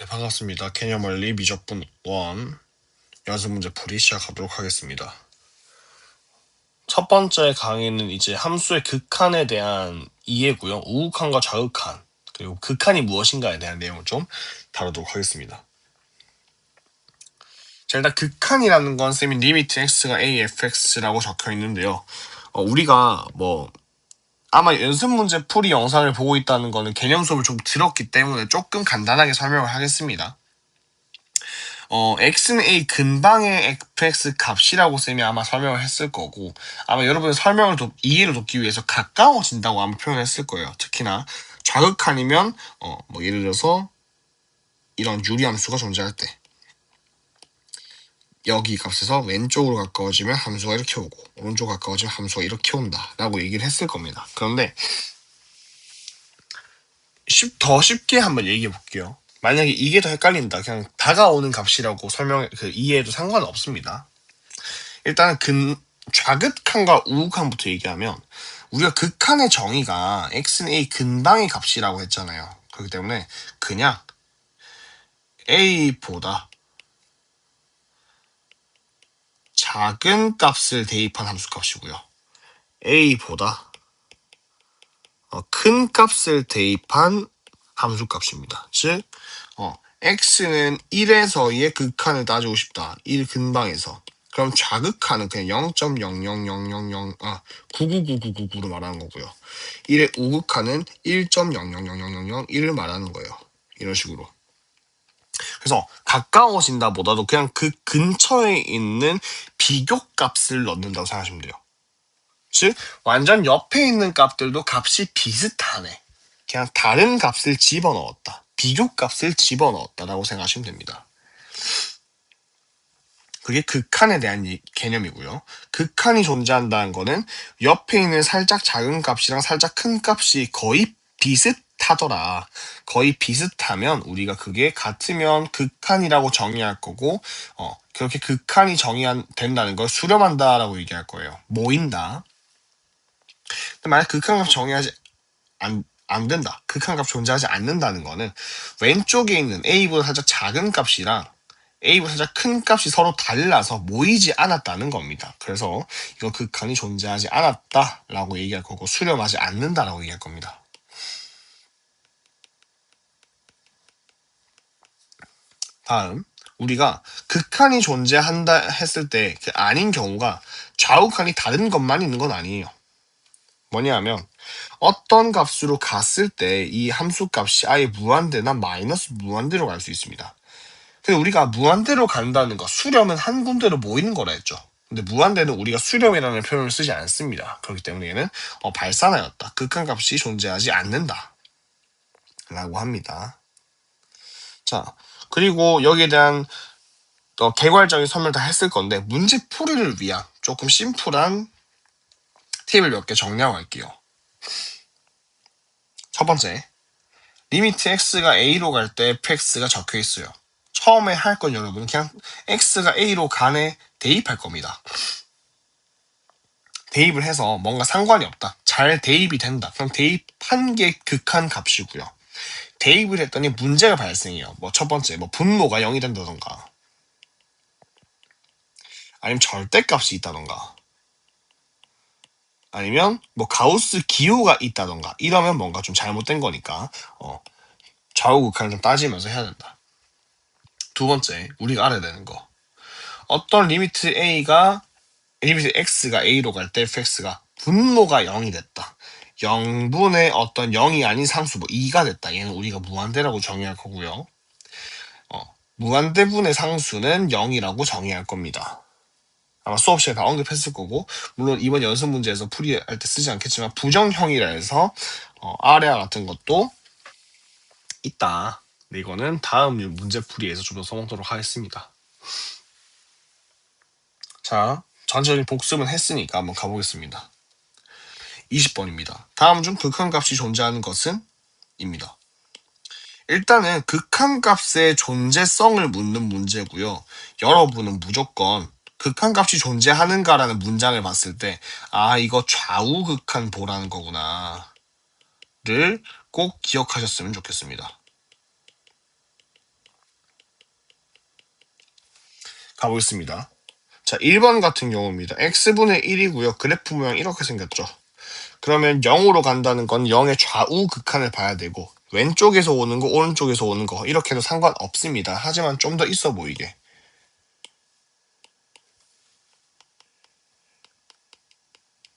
네, 반갑습니다. 개념원리 미적분 1 연습 문제 풀이 시작하도록 하겠습니다. 첫 번째 강의는 이제 함수의 극한에 대한 이해고요. 우극한과 좌극한, 그리고 극한이 무엇인가에 대한 내용을 좀 다루도록 하겠습니다. 자, 일단 극한이라는 건 쌤이 리미트 x가 a fx라고 적혀 있는데요. 우리가 아마 연습 문제 풀이 영상을 보고 있다는 거는 개념 수업을 좀 들었기 때문에 조금 간단하게 설명을 하겠습니다. x는 a 근방의 fx 값이라고 쌤이 아마 설명을 했을 거고, 아마 여러분의 이해를 돕기 위해서 가까워진다고 아마 표현했을 거예요. 특히나 좌극한이면 예를 들어서 이런 유리함수가 존재할 때 여기 값에서 왼쪽으로 가까워지면 함수가 이렇게 오고 오른쪽 가까워지면 함수가 이렇게 온다 라고 얘기를 했을 겁니다. 그런데 더 쉽게 한번 얘기해 볼게요. 만약에 이게 더 헷갈린다, 그냥 다가오는 값이라고 이해해도 상관은 없습니다. 일단은 좌극한과 우극한부터 얘기하면, 우리가 극한의 정의가 x는 a 근방의 값이라고 했잖아요. 그렇기 때문에 그냥 a보다 작은 값을 대입한 함수값이고요. a보다 큰 값을 대입한 함수값입니다. 즉 x는 1에서의 극한을 따지고 싶다. 1 근방에서. 그럼 좌극한은 그냥 0.00009999999로 말하는 거고요. 1의 우극한은 1.0000001을 말하는 거예요. 이런 식으로. 그래서 가까워진다 보다도 그냥 그 근처에 있는 비교값을 넣는다고 생각하시면 돼요. 즉 완전 옆에 있는 값들도 값이 비슷하네. 그냥 다른 값을 집어넣었다. 비교값을 집어넣었다라고 생각하시면 됩니다. 그게 극한에 대한 개념이고요. 극한이 존재한다는 거는 옆에 있는 살짝 작은 값이랑 살짝 큰 값이 거의 비슷하더라. 거의 비슷하면 우리가 그게 같으면 극한이라고 정의할 거고, 그렇게 극한이 된다는 걸 수렴한다라고 얘기할 거예요. 모인다. 근데 만약 극한값 정의하지 안 된다. 극한값 존재하지 않는다는 거는 왼쪽에 있는 a보다 살짝 작은 값이랑 a보다 살짝 큰 값이 서로 달라서 모이지 않았다는 겁니다. 그래서 이건 극한이 존재하지 않았다라고 얘기할 거고, 수렴하지 않는다라고 얘기할 겁니다. 다음, 우리가 극한이 존재한다 했을 때 그 아닌 경우가 좌우칸이 다른 것만 있는 건 아니에요. 뭐냐면 어떤 값으로 갔을 때 이 함수 값이 아예 무한대나 마이너스 무한대로 갈 수 있습니다. 근데 우리가 무한대로 간다는 거, 수렴은 한 군데로 모이는 거라 했죠. 근데 무한대는 우리가 수렴이라는 표현을 쓰지 않습니다. 그렇기 때문에 얘는 발산하였다. 극한값이 존재하지 않는다 라고 합니다. 자, 그리고 여기에 대한 개괄적인 설명을 다 했을 건데, 문제 풀이를 위한 조금 심플한 팁을 몇 개 정리하고 갈게요. 첫 번째, 리미트 x가 a로 갈 때 fx가 적혀 있어요. 처음에 할 건 여러분 그냥 x가 a로 간에 대입할 겁니다. 대입을 해서 뭔가 상관이 없다, 잘 대입이 된다, 그럼 대입한 게 극한 값이고요. 대입을 했더니 문제가 발생해요. 첫 번째 분모가 0이 된다던가, 아니면 절대값이 있다던가, 아니면 가우스 기호가 있다던가, 이러면 뭔가 좀 잘못된 거니까 좌우 극한을 좀 따지면서 해야 된다. 두 번째, 우리가 알아야 되는 거, 어떤 리미트 x가 a로 갈 때 fx가 분모가 0이 됐다. 0분의 어떤 0이 아닌 상수 2가 됐다. 얘는 우리가 무한대라고 정의할 거고요. 무한대분의 상수는 0이라고 정의할 겁니다. 아마 수업 시간에 다 언급했을 거고, 물론 이번 연습 문제에서 풀이할 때 쓰지 않겠지만 부정형이라 해서 아래와 같은 것도 있다. 근데 이거는 다음 문제 풀이에서 좀 더 써먹도록 하겠습니다. 자, 전체적인 복습은 했으니까 한번 가보겠습니다. 20번입니다. 다음 중 극한값이 존재하는 것은? 입니다. 일단은 극한값의 존재성을 묻는 문제고요. 여러분은 무조건 극한값이 존재하는가라는 문장을 봤을 때 이거 좌우극한 보라는 거구나 를 꼭 기억하셨으면 좋겠습니다. 가보겠습니다. 자, 1번 같은 경우입니다. x분의 1이고요. 그래프 모양 이렇게 생겼죠. 그러면 0으로 간다는 건 0의 좌우 극한을 봐야 되고 왼쪽에서 오는 거, 오른쪽에서 오는 거 이렇게 해도 상관없습니다. 하지만 좀 더 있어 보이게.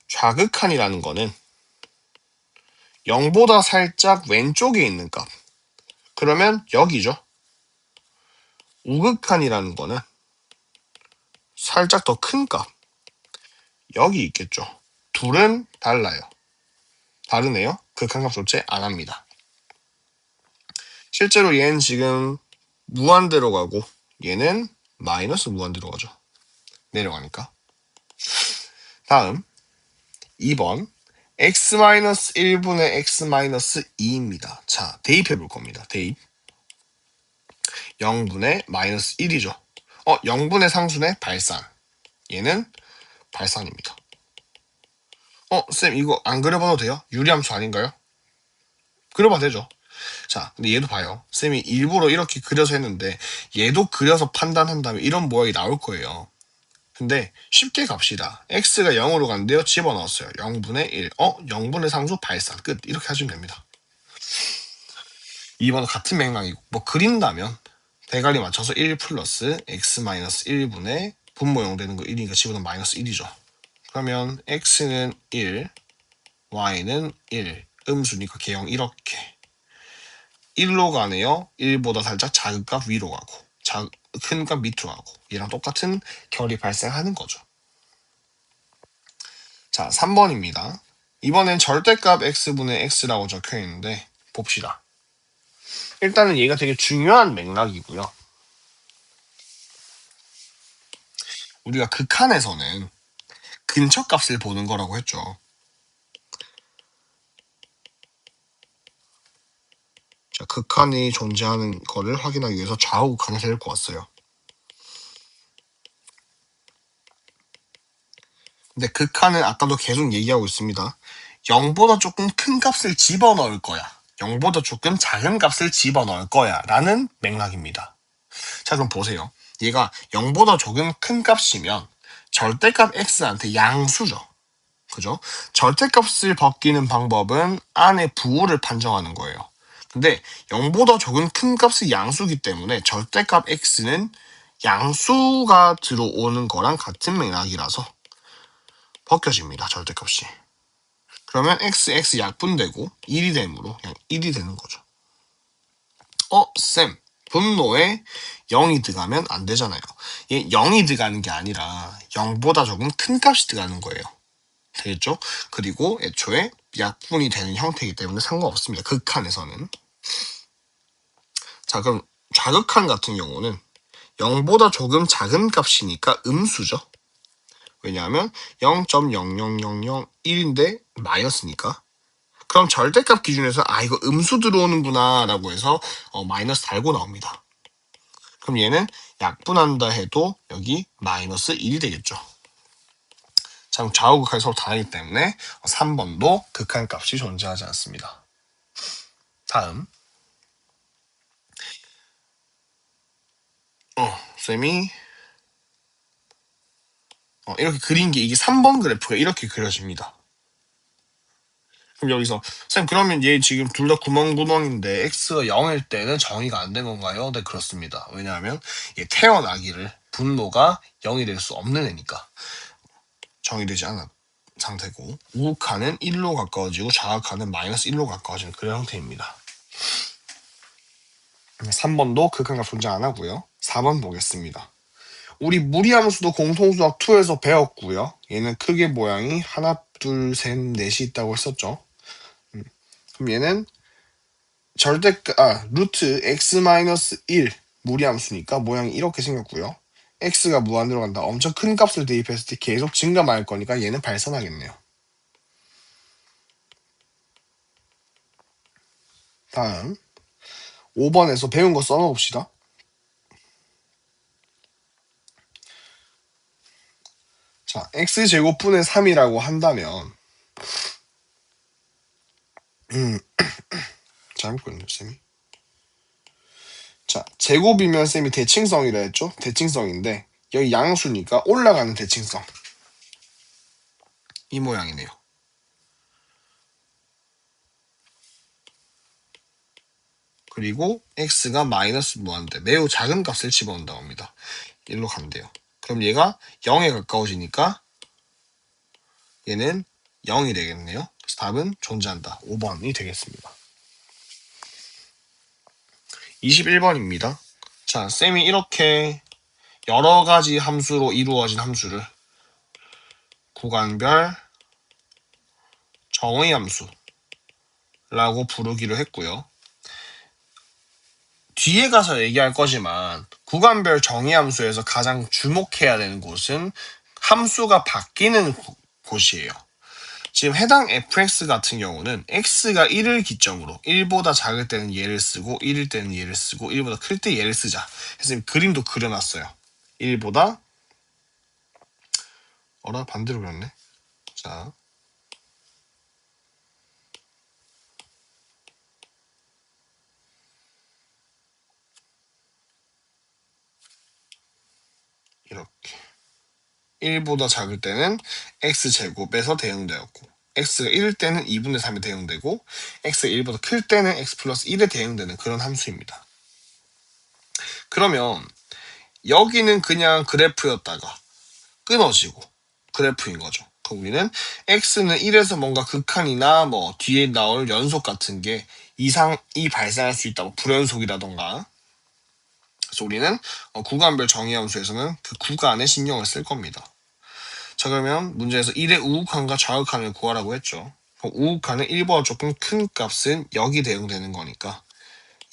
좌극한이라는 거는 0보다 살짝 왼쪽에 있는 값. 그러면 여기죠. 우극한이라는 거는 살짝 더 큰 값. 여기 있겠죠. 둘은 달라요. 다르네요. 극한값 존재 안 합니다. 실제로 얘는 지금 무한대로 가고 얘는 마이너스 무한대로 가죠. 내려가니까. 다음 2번 x-1분의 x-2입니다. 자, 대입해 볼 겁니다. 대입 0분의 마이너스 1이죠. 0분의 상수네 발산. 얘는 발산입니다. 쌤 이거 안 그려봐도 돼요? 유리함수 아닌가요? 그려봐도 되죠. 자, 근데 얘도 봐요. 쌤이 일부러 이렇게 그려서 했는데 얘도 그려서 판단한다면 이런 모양이 나올 거예요. 근데 쉽게 갑시다. x가 0으로 간대요. 집어넣었어요. 0분의 1. 0분의 상수 발산. 끝. 이렇게 하시면 됩니다. 2번은 같은 맥락이고 뭐 그린다면 대가리 맞춰서 1 플러스 x-1분의 분모용 되는 거 1이니까 집어넣으면 마이너스 1이죠. 그러면 x는 1, y는 1. 음수니까 개형 이렇게 1로 가네요. 1보다 살짝 작은 값 위로 가고 큰 값 밑으로 가고 얘랑 똑같은 결이 발생하는 거죠. 자, 3번입니다. 이번엔 절대값 x분의 x라고 적혀 있는데 봅시다. 일단은 얘가 되게 중요한 맥락이고요. 우리가 극한에서는 근처값을 보는 거라고 했죠. 자, 극한이 존재하는 거를 확인하기 위해서 좌우 극한을 데리고 왔어요. 근데 극한은 아까도 계속 얘기하고 있습니다. 0보다 조금 큰 값을 집어넣을 거야. 0보다 조금 작은 값을 집어넣을 거야. 라는 맥락입니다. 자, 그럼 보세요. 얘가 0보다 조금 큰 값이면 절대값 x한테 양수죠. 그죠? 절대값을 벗기는 방법은 안에 부호를 판정하는 거예요. 근데 0보다 조금 큰 값이 양수기 때문에 절대값 x는 양수가 들어오는 거랑 같은 맥락이라서 벗겨집니다. 절대값이. 그러면 x 약분되고 1이 되므로 그냥 1이 되는 거죠. 쌤. 분모에 0이 들어가면 안 되잖아요. 얘 0이 들어가는 게 아니라 0보다 조금 큰 값이 들어가는 거예요. 되겠죠? 그리고 애초에 약분이 되는 형태이기 때문에 상관없습니다. 극한에서는. 자, 그럼 좌극한 같은 경우는 0보다 조금 작은 값이니까 음수죠. 왜냐하면 0.00001인데 마이너스니까. 그럼 절대값 기준에서 이거 음수 들어오는구나 라고 해서 마이너스 달고 나옵니다. 그럼 얘는 약분한다 해도 여기 마이너스 1이 되겠죠. 자, 그럼 좌우 극한이 서로 다르기 때문에 3번도 극한값이 존재하지 않습니다. 다음 쌤이 이렇게 그린 게 이게 3번 그래프가 이렇게 그려집니다. 그럼 여기서 쌤 그러면 얘 지금 둘 다 구멍구멍인데 x가 0일 때는 정의가 안 된 건가요? 네, 그렇습니다. 왜냐하면 얘 태어나기를 분모가 0이 될 수 없는 애니까 정의되지 않은 상태고 우극한은 1로 가까워지고 좌극한은 마이너스 1로 가까워지는 그런 형태입니다. 3번도 극한값 존재 안 하고요. 4번 보겠습니다. 우리 무리함수도 공통수학 2에서 배웠고요. 얘는 크게 모양이 하나, 둘, 셋, 넷이 있다고 했었죠. 그럼 얘는 루트 x-1 무리함수니까 모양이 이렇게 생겼고요. x가 무한대로 간다. 엄청 큰 값을 대입했을 때 계속 증가할 거니까 얘는 발산하겠네요. 다음 5번에서 배운 거 써놓읍시다. 자, x제곱분의 3이라고 한다면 잘못 그렸네요, 쌤이. 자, 제곱이면 쌤이 대칭성이라 했죠? 대칭성인데 여기 양수니까 올라가는 대칭성. 이 모양이네요. 그리고 x가 마이너스 무한대, 매우 작은 값을 집어넣는다고 합니다. 1로 간대요. 그럼 얘가 0에 가까워지니까 얘는 0이 되겠네요. 그래서 답은 존재한다. 5번이 되겠습니다. 21번입니다. 자, 쌤이 이렇게 여러 가지 함수로 이루어진 함수를 구간별 정의 함수라고 부르기로 했고요. 뒤에 가서 얘기할 거지만 구간별 정의 함수에서 가장 주목해야 되는 곳은 함수가 바뀌는 곳이에요. 지금 해당 fx 같은 경우는 x가 1을 기점으로 1보다 작을 때는 얘를 쓰고 1일 때는 얘를 쓰고 1보다 클 때 얘를 쓰자. 그래서 그림도 그려놨어요. 1보다 반대로 그렸네. 자, 이렇게 1보다 작을 때는 x제곱에서 대응되었고 x가 1일 때는 2분의 3에 대응되고 x가 1보다 클 때는 x 플러스 1에 대응되는 그런 함수입니다. 그러면 여기는 그냥 그래프였다가 끊어지고 그래프인 거죠. 그럼 우리는 x는 1에서 뭔가 극한이나 뭐 뒤에 나올 연속 같은 게 이상이 발생할 수 있다고, 불연속이라던가. 그래서 우리는 구간별 정의함수에서는 그 구간에 신경을 쓸 겁니다. 자, 그러면 문제에서 1의 우극한과 좌극한을 구하라고 했죠. 그럼 우극한은 1보다 조금 큰 값은 여기 대응되는 거니까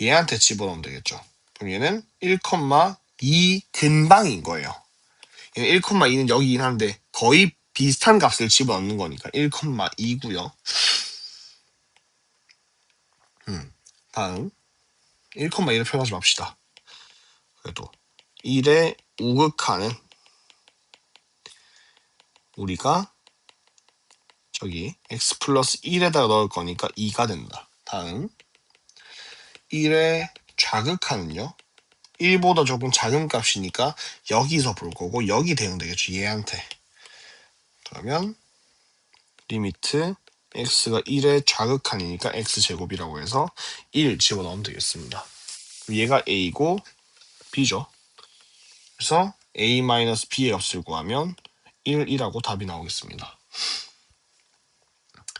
얘한테 집어넣으면 되겠죠. 그럼 얘는 1,2 근방인 거예요. 얘는 1,2는 여기긴 한데 거의 비슷한 값을 집어넣는 거니까 1,2고요. 다음 1,2를 표현하지 맙시다. 그래도 1의 우극한은 우리가 저기 x 플러스 1에다가 넣을 거니까 2가 된다. 다음 1의 좌극한은요, 1보다 조금 작은 값이니까 여기서 볼 거고 여기 대응되겠죠. 얘한테. 그러면 리미트 x가 1의 좌극한이니까 x제곱이라고 해서 1 집어넣으면 되겠습니다. 얘가 a고 b죠. 그래서 a-b의 값을 구하면 1이라고 답이 나오겠습니다.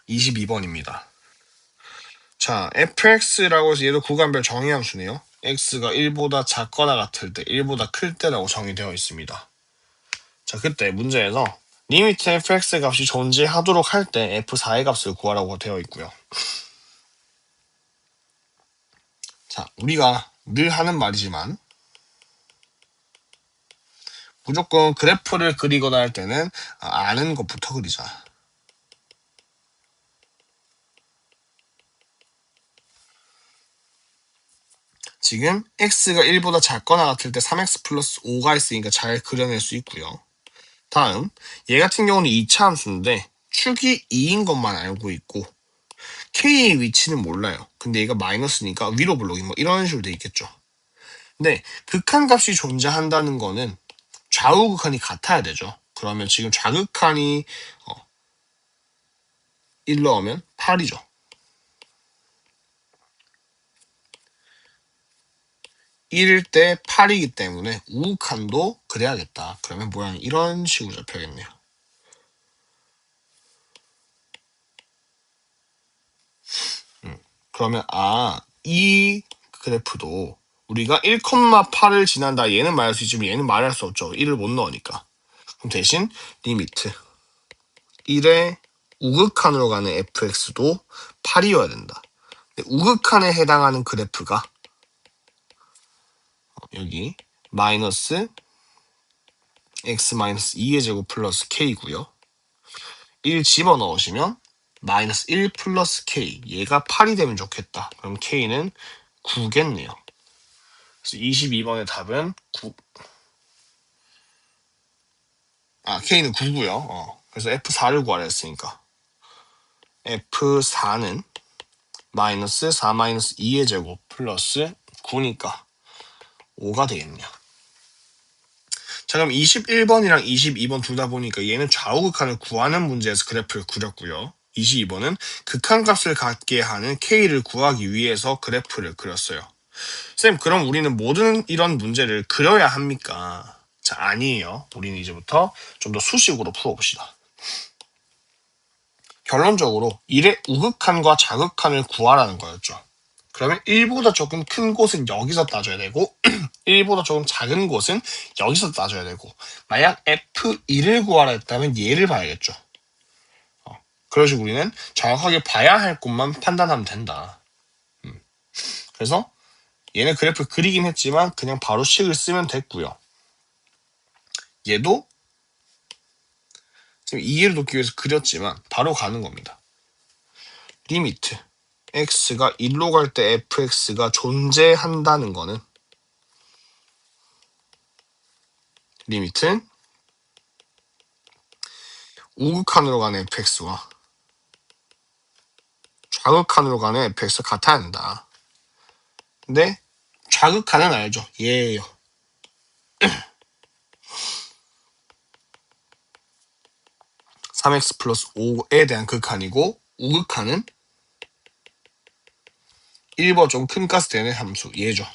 22번입니다. 자, fx라고 해서 얘도 구간별 정의함수네요. x가 1보다 작거나 같을 때, 1보다 클 때라고 정의되어 있습니다. 자, 그때 문제에서 리미트 fx 값이 존재하도록 할 때 f4의 값을 구하라고 되어 있고요. 자, 우리가 늘 하는 말이지만 무조건 그래프를 그리거나 할 때는 아는 것부터 그리자. 지금 x가 1보다 작거나 같을 때 3x 플러스 5가 있으니까 잘 그려낼 수 있고요. 다음, 얘 같은 경우는 2차 함수인데 축이 2인 것만 알고 있고 k의 위치는 몰라요. 근데 얘가 마이너스니까 위로 블록이 뭐 이런 식으로 돼 있겠죠. 근데 극한값이 존재한다는 거는 좌우극한이 같아야 되죠. 그러면 지금 좌극한이 1 넣으면 8이죠. 1일 때 8이기 때문에 우극한도 그래야겠다. 그러면 모양이 이런 식으로 잡혀야겠네요. 그러면 이 그래프도 우리가 1,8을 지난다, 얘는 말할 수 있지만 얘는 말할 수 없죠. 1을 못 넣으니까. 그럼 대신 리미트 1의 우극한으로 가는 fx도 8이어야 된다. 우극한에 해당하는 그래프가 여기 마이너스 x 마이너스 2의 제곱 플러스 k고요. 1 집어넣으시면 마이너스 1 플러스 k, 얘가 8이 되면 좋겠다. 그럼 k는 9겠네요. 그래서 22번의 답은 9. k는 9고요. 그래서 f4를 구하라 했으니까 f4는 마이너스 4 마이너스 2의 제곱 플러스 9니까 5가 되겠네요. 자, 그럼 21번이랑 22번 둘 다 보니까 얘는 좌우 극한을 구하는 문제에서 그래프를 그렸고요. 22번은 극한값을 갖게 하는 K를 구하기 위해서 그래프를 그렸어요. 쌤, 그럼 우리는 모든 이런 문제를 그려야 합니까? 자, 아니에요. 우리는 이제부터 좀 더 수식으로 풀어봅시다. 결론적으로 1의 우극한과 좌극한을 구하라는 거였죠. 그러면 1보다 조금 큰 곳은 여기서 따져야 되고 1보다 조금 작은 곳은 여기서 따져야 되고, 만약 F2를 구하라 했다면 얘를 봐야겠죠. 그런 식으로 우리는 정확하게 봐야 할 곳만 판단하면 된다. 그래서 얘는 그래프 그리긴 했지만 그냥 바로 식을 쓰면 됐고요. 얘도 지금 이해를 돕기 위해서 그렸지만 바로 가는 겁니다. 리미트 x가 1로 갈 때 fx가 존재한다는 거는 리미트 우극한으로 가는 fx와 좌극한으로 가는 fx가 같아야 한다. 근데 좌극한은 알죠. 얘예요. 3x 플러스 5에 대한 극한이고, 우극한은 1번 좀 큰 가스 되는 함수 얘죠.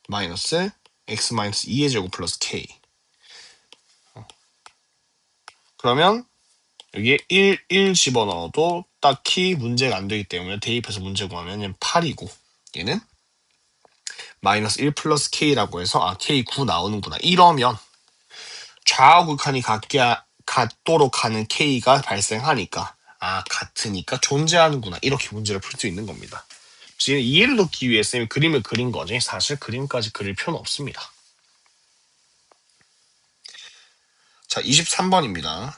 마이너스 x 마이너스 2의 제곱 플러스 k. 그러면 여기에 1 집어넣어도 딱히 문제가 안 되기 때문에 대입해서 문제 구하면 얘는 8이고, 얘는 마이너스 1 플러스 k라고 해서 k 9 나오는구나. 이러면 좌우 극한이 같도록 하는 k가 발생하니까 같으니까 존재하는구나. 이렇게 문제를 풀 수 있는 겁니다. 지금 이해를 돕기 위해 쌤이 그림을 그린 거지 사실 그림까지 그릴 필요는 없습니다. 자, 23번입니다.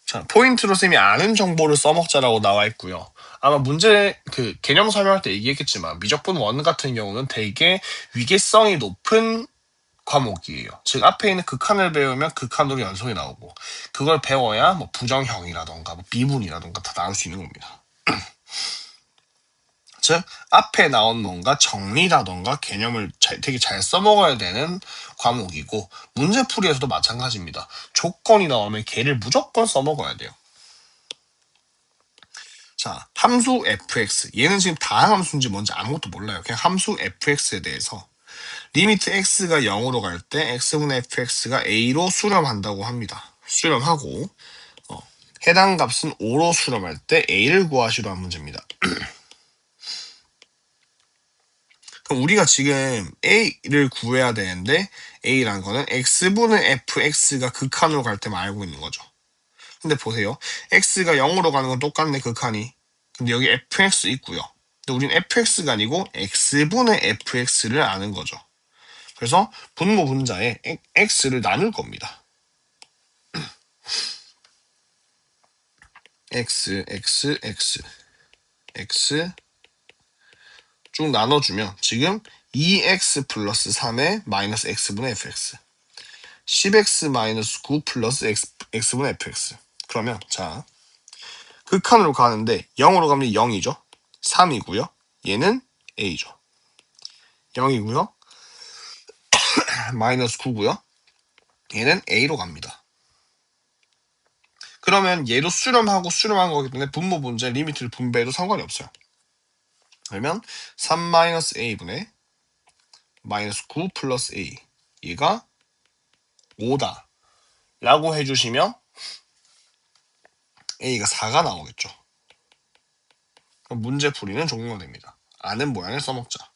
자, 포인트로 쌤이 아는 정보를 써먹자라고 나와 있고요. 아마 문제 개념 설명할 때 얘기했겠지만 미적분 1 같은 경우는 되게 위계성이 높은 과목이에요. 즉 앞에 있는 극한을 배우면 극한으로 연속이 나오고, 그걸 배워야 뭐 부정형이라던가 뭐 미분이라던가 다 나올 수 있는 겁니다. 즉 앞에 나온 뭔가 정리라던가 개념을 되게 잘 써먹어야 되는 과목이고, 문제풀이에서도 마찬가지입니다. 조건이 나오면 걔를 무조건 써먹어야 돼요. 자, 함수 fx, 얘는 지금 다항함수인지 뭔지 아무것도 몰라요. 그냥 함수 fx에 대해서 리미트 x가 0으로 갈 때 x분의 fx가 a로 수렴한다고 합니다. 수렴하고 해당 값은 5로 수렴할 때 a를 구하시로 한 문제입니다. 그럼 우리가 지금 a를 구해야 되는데 a라는 거는 x분의 fx가 극한으로 갈 때만 알고 있는 거죠. 근데 보세요. x가 0으로 가는 건 똑같네, 극한이. 근데 여기 fx 있고요. 근데 우린 fx가 아니고 x분의 fx를 아는 거죠. 그래서 분모 분자에 x를 나눌 겁니다. x 쭉 나눠주면 지금 2x 플러스 3의 마이너스 x분의 fx, 10x 마이너스 9 플러스 x분의 fx. 그러면 자, 극한으로 가는데 0으로 가면 0이죠. 3이고요. 얘는 a죠. 0이고요. 마이너스 9고요. 얘는 a로 갑니다. 그러면 얘도 수렴하고 수렴한 거기 때문에 분모 분자 리미트를 분배해도 상관이 없어요. 그러면 3-a분의 마이너스 9 플러스 a, 얘가 5다 라고 해주시면 a가 4가 나오겠죠. 그럼 문제풀이는 종료됩니다. 아는 모양을 써먹자.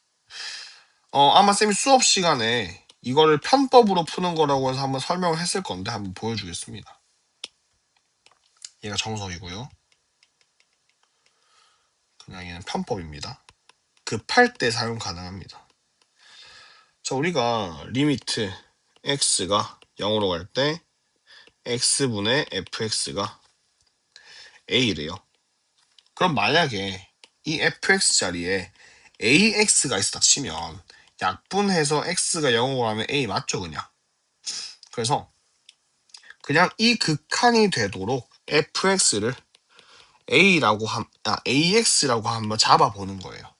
아마 쌤이 수업 시간에 이거를 편법으로 푸는 거라고 해서 한번 설명을 했을 건데 한번 보여주겠습니다. 얘가 정석이고요. 그냥 얘는 편법입니다. 급할 때 사용 가능합니다. 자, 우리가 리미트 x가 0으로 갈 때 x분의 fx가 a래요. 그럼 만약에 이 fx 자리에 ax가 있었다 치면 약분해서 x가 0으로 가면 a 맞죠, 그냥. 그래서 그냥 이 극한이 되도록 fx를 ax라고 한번 잡아보는 거예요.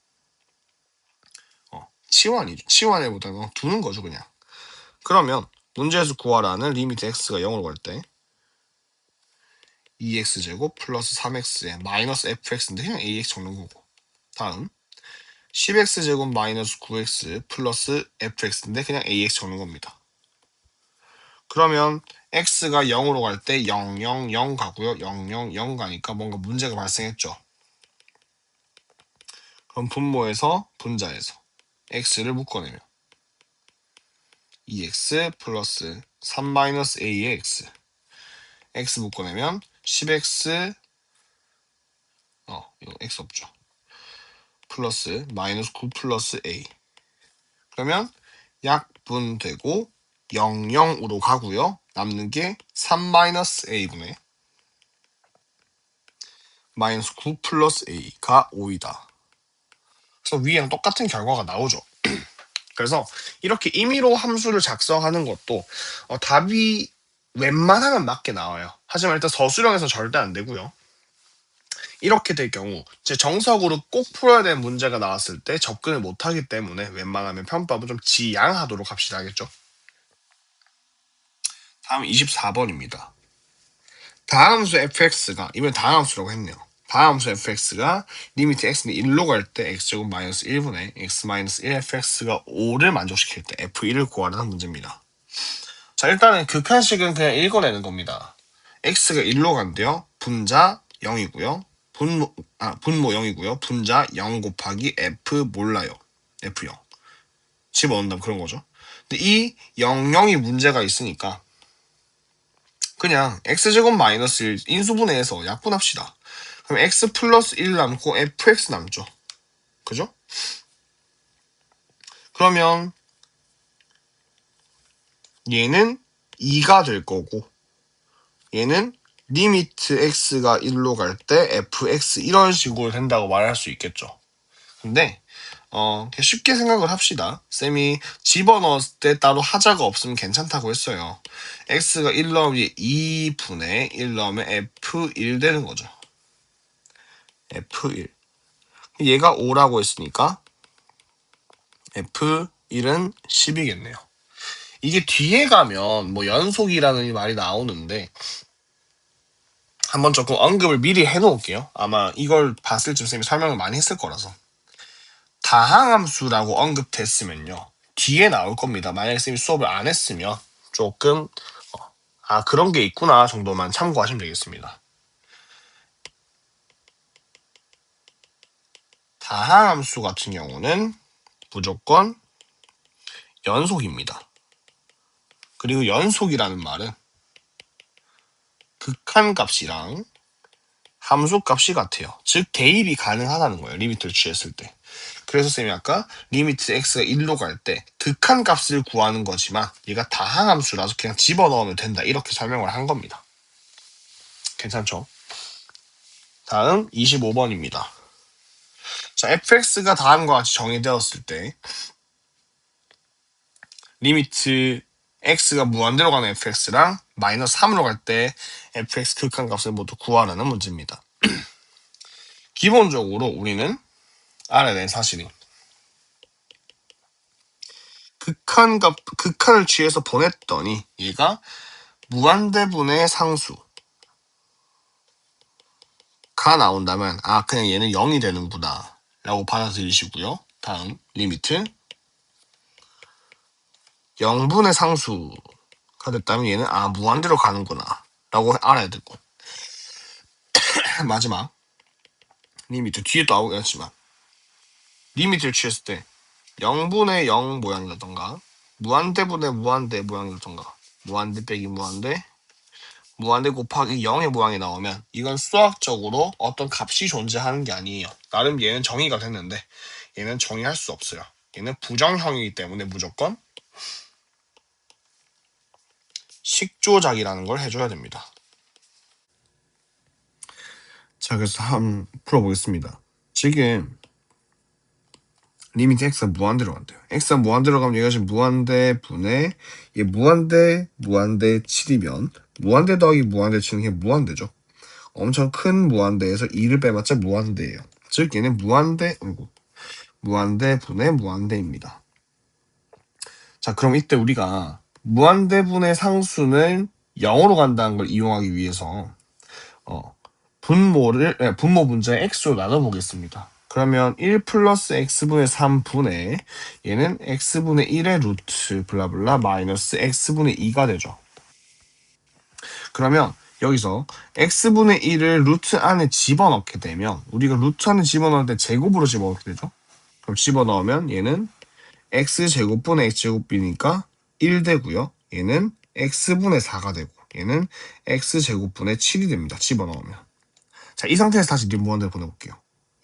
치환이죠. 치환해보다가 두는 거죠, 그냥. 그러면 문제에서 구하라는 리미트 x가 0으로 갈 때 2x제곱 플러스 3x에 마이너스 fx인데 그냥 ax 적는 거고. 다음 10x제곱 마이너스 9x 플러스 fx인데 그냥 ax 적는 겁니다. 그러면 x가 0으로 갈 때 0, 0, 0 가고요. 0, 0, 0 가니까 뭔가 문제가 발생했죠. 그럼 분모에서 분자에서 x를 묶어내면 2x 플러스 3 마이너스 a의 x x 묶어내면 10x 이거 x 없죠. 플러스 마이너스 9 플러스 a 그러면 약분되고 0, 0으로 가고요. 남는 게 3 마이너스 a분의 마이너스 9 플러스 a가 5이다. 그래서 위에랑 똑같은 결과가 나오죠. 그래서 이렇게 임의로 함수를 작성하는 것도 답이 웬만하면 맞게 나와요. 하지만 일단 서술형에서 절대 안 되고요. 이렇게 될 경우 제 정석으로 꼭 풀어야 되는 문제가 나왔을 때 접근을 못하기 때문에 웬만하면 편법은 좀 지양하도록 합시다. 알겠죠? 다음 24번입니다. 다함수 fx가 이번엔 다함수라고 했네요. 다함수 fx가 리미트 x는 1로 갈 때 x제곱 마이너스 1분의 x 마이너스 1 fx가 5를 만족시킬 때 f1을 구하라는 문제입니다. 자, 일단은 극한식은 그냥 읽어내는 겁니다. x가 1로 간대요. 분자 0이고요. 분모 0이고요. 분자 0 곱하기 f 몰라요. f0. 집어넣는다면 그런 거죠. 근데 이 0, 0이 문제가 있으니까 그냥 x제곱 마이너스 1 인수분해해서 약분합시다. 그럼 x 플러스 1 남고 fx 남죠. 그죠? 그러면 얘는 2가 될 거고 얘는 리미트 x가 1로 갈 때 fx 이런 식으로 된다고 말할 수 있겠죠. 근데 쉽게 생각을 합시다. 쌤이 집어넣었을 때 따로 하자가 없으면 괜찮다고 했어요. x가 1 넣으면 2분의 1 넣으면 f1 되는 거죠. f1. 얘가 5라고 했으니까 f1은 10이겠네요. 이게 뒤에 가면 뭐 연속이라는 말이 나오는데 한번 조금 언급을 미리 해놓을게요. 아마 이걸 봤을 쯤 쌤이 설명을 많이 했을 거라서. 다항함수라고 언급됐으면요. 뒤에 나올 겁니다. 만약에 쌤이 수업을 안 했으면 조금 그런 게 있구나 정도만 참고하시면 되겠습니다. 다항함수 같은 경우는 무조건 연속입니다. 그리고 연속이라는 말은 극한값이랑 함수값이 같아요. 즉 대입이 가능하다는 거예요. 리미트를 취했을 때. 그래서 쌤이 아까 리미트 x가 1로 갈 때 극한값을 구하는 거지만 얘가 다항함수라서 그냥 집어넣으면 된다. 이렇게 설명을 한 겁니다. 괜찮죠? 다음 25번입니다. 자, fx가 다음과 같이 정의되었을 때 리미트 x가 무한대로 가는 fx랑 마이너스 3으로 갈 때 fx 극한값을 모두 구하라는 문제입니다. 기본적으로 우리는 알아야 되는 사실이 극한을 취해서 보냈더니 얘가 무한대분의 상수가 나온다면 그냥 얘는 0이 되는구나 라고 받아들이시고요. 다음 리미트 0분의 상수가 됐다면 얘는 무한대로 가는구나 라고 알아야 되고 마지막 리미트 뒤에 또 나오겠지만 리미트를 취했을 때 0분의 0 모양이라던가 무한대분의 무한대 모양이라던가 무한대 빼기 무한대 무한대 곱하기 0의 모양이 나오면 이건 수학적으로 어떤 값이 존재하는 게 아니에요. 나름 얘는 정의가 됐는데 얘는 정의할 수 없어요. 얘는 부정형이기 때문에 무조건 식조작이라는 걸 해줘야 됩니다. 자, 그래서 한번 풀어보겠습니다. 지금 리미트 x가 무한대로 간대요. x가 무한대로 가면 얘가 지금 무한대 분의 얘 무한대 7이면 무한대 더하기 무한대 7은 그냥 무한대죠. 엄청 큰 무한대에서 2를 빼봤자 무한대예요. 즉 얘는 무한대 분의 무한대입니다. 자, 그럼 이때 우리가 무한대분의 상수는 0으로 간다는 걸 이용하기 위해서 분모 분자의 x로 나눠보겠습니다. 그러면 1 플러스 x분의 3분의 얘는 x분의 1의 루트 블라블라 마이너스 x분의 2가 되죠. 그러면 여기서 x분의 1을 루트 안에 집어넣게 되면 우리가 루트 안에 집어넣을 때 제곱으로 집어넣게 되죠. 그럼 집어넣으면 얘는 x제곱분의 x제곱이니까 1 되고요. 얘는 x분의 4가 되고 얘는 x제곱분의 7이 됩니다. 집어넣으면. 자, 이 상태에서 다시 무한대로 보내볼게요.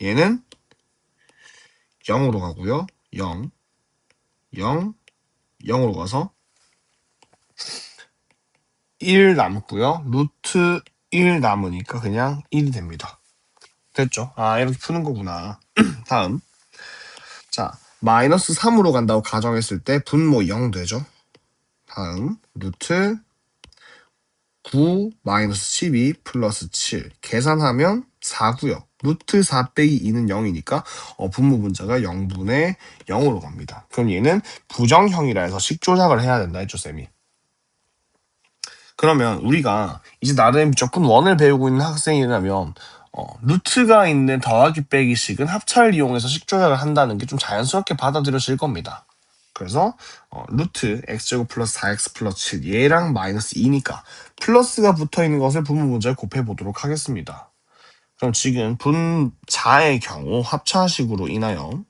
얘는 0으로 가고요. 0, 0, 0으로 가서 1 남고요. 루트 1 남으니까 그냥 1이 됩니다. 됐죠? 아, 이렇게 푸는 거구나. 다음. 자, 마이너스 3으로 간다고 가정했을 때 분모 0 되죠? 다음, 루트 9 마이너스 12 플러스 7 계산하면 4고요. 루트 4 빼기 2는 0이니까 분모 분자가 0분의 0으로 갑니다. 그럼 얘는 부정형이라 해서 식조작을 해야 된다 했죠, 쌤이. 그러면 우리가 이제 나름 조금 원을 배우고 있는 학생이라면 루트가 있는 더하기 빼기식은 합차를 이용해서 식조작을 한다는 게 좀 자연스럽게 받아들여질 겁니다. 그래서 루트 x제곱 플러스 4x 플러스 7 얘랑 마이너스 2니까 플러스가 붙어있는 것을 분모 분자에 곱해보도록 하겠습니다. 그럼 지금 분자의 경우 합차식으로 인하여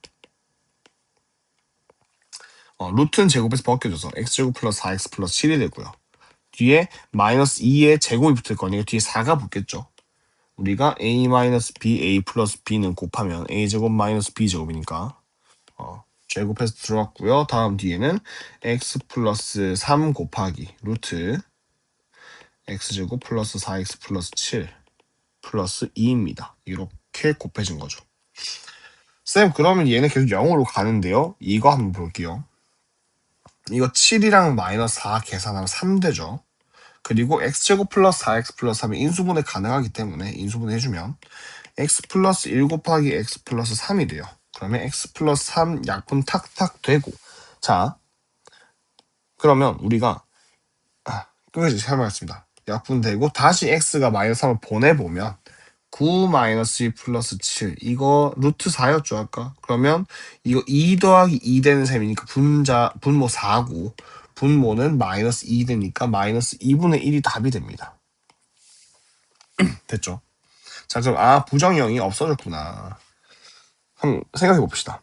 루트는 제곱에서 벗겨져서 x제곱 플러스 4x 플러스 7이 되고요. 뒤에 마이너스 2의 제곱이 붙을 거니까 뒤에 4가 붙겠죠. 우리가 a 마이너스 b, a 플러스 b는 곱하면 a제곱 마이너스 b제곱이니까 제곱해서 들어왔고요. 다음 뒤에는 x 플러스 3 곱하기 루트 x제곱 플러스 4x 플러스 7 플러스 2입니다. 이렇게 곱해진 거죠. 쌤, 그러면 얘는 계속 0으로 가는데요. 이거 한번 볼게요. 이거 7이랑 마이너스 4 계산하면 3 되죠. 그리고 x제곱 플러스 4x 플러스 3이 인수분해 가능하기 때문에 인수분해 해주면 x 플러스 1 곱하기 x 플러스 3이 돼요. 그러면 x 플러스 3 약분 탁탁 되고 자, 그러면 우리가 끝까지 설명했습니다. 약분되고 다시 x가 마이너스 3을 보내보면 9 마이너스 2 플러스 7 이거 루트 4였죠 아까? 그러면 이거 2 더하기 2 되는 셈이니까 분모 4고 분모는 마이너스 2 되니까 마이너스 2분의 1이 답이 됩니다. 됐죠? 자, 그럼 부정형이 없어졌구나. 한번 생각해 봅시다.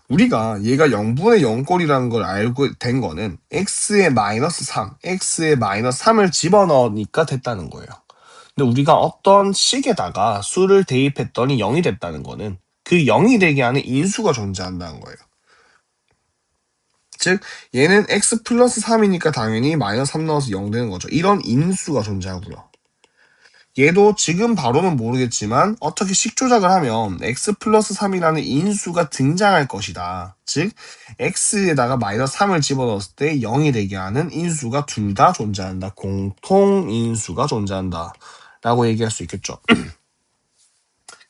우리가 얘가 0분의 0꼴이라는 걸 알고 된 거는 x의 마이너스 3, x의 마이너스 3을 집어넣으니까 됐다는 거예요. 근데 우리가 어떤 식에다가 수를 대입했더니 0이 됐다는 거는 그 0이 되게 하는 인수가 존재한다는 거예요. 즉 얘는 x 플러스 3이니까 당연히 마이너스 3 넣어서 0 되는 거죠. 이런 인수가 존재하고요. 얘도 지금 바로는 모르겠지만 어떻게 식조작을 하면 x 플러스 3이라는 인수가 등장할 것이다. 즉 x에다가 마이너스 3을 집어넣었을 때 0이 되게 하는 인수가 둘 다 존재한다. 공통인수가 존재한다. 라고 얘기할 수 있겠죠.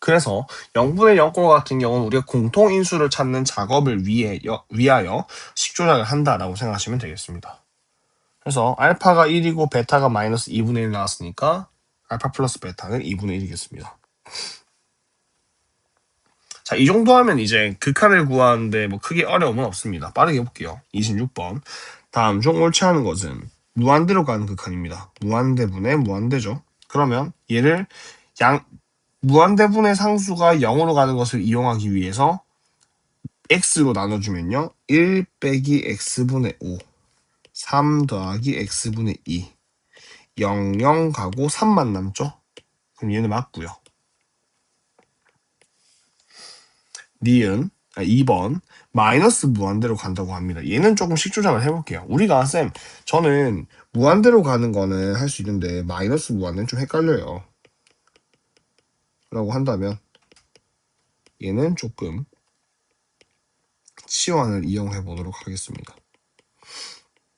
그래서 0분의 0꼴 같은 경우는 우리가 공통인수를 찾는 작업을 위하여 식조작을 한다라고 생각하시면 되겠습니다. 그래서 알파가 1이고 베타가 마이너스 2분의 1 나왔으니까 알파 플러스 베타는 2분의 1이겠습니다. 자, 이 정도 하면 이제 극한을 구하는데 뭐 크게 어려움은 없습니다. 빠르게 해볼게요. 26번. 다음 중 옳지 않은 것은 무한대로 가는 극한입니다. 무한대분의 무한대죠. 그러면 얘를 무한대분의 상수가 0으로 가는 것을 이용하기 위해서 x로 나눠주면요. 1 빼기 x분의 5, 3 더하기 x분의 2, 0, 0 가고 3만 남죠? 그럼 얘는 맞고요. 니은 2번 마이너스 무한대로 간다고 합니다. 얘는 조금 식조작을 해볼게요. 우리가 쌤 저는 무한대로 가는 거는 할 수 있는데 마이너스 무한대는 좀 헷갈려요. 라고 한다면 얘는 조금 치환을 이용해 보도록 하겠습니다.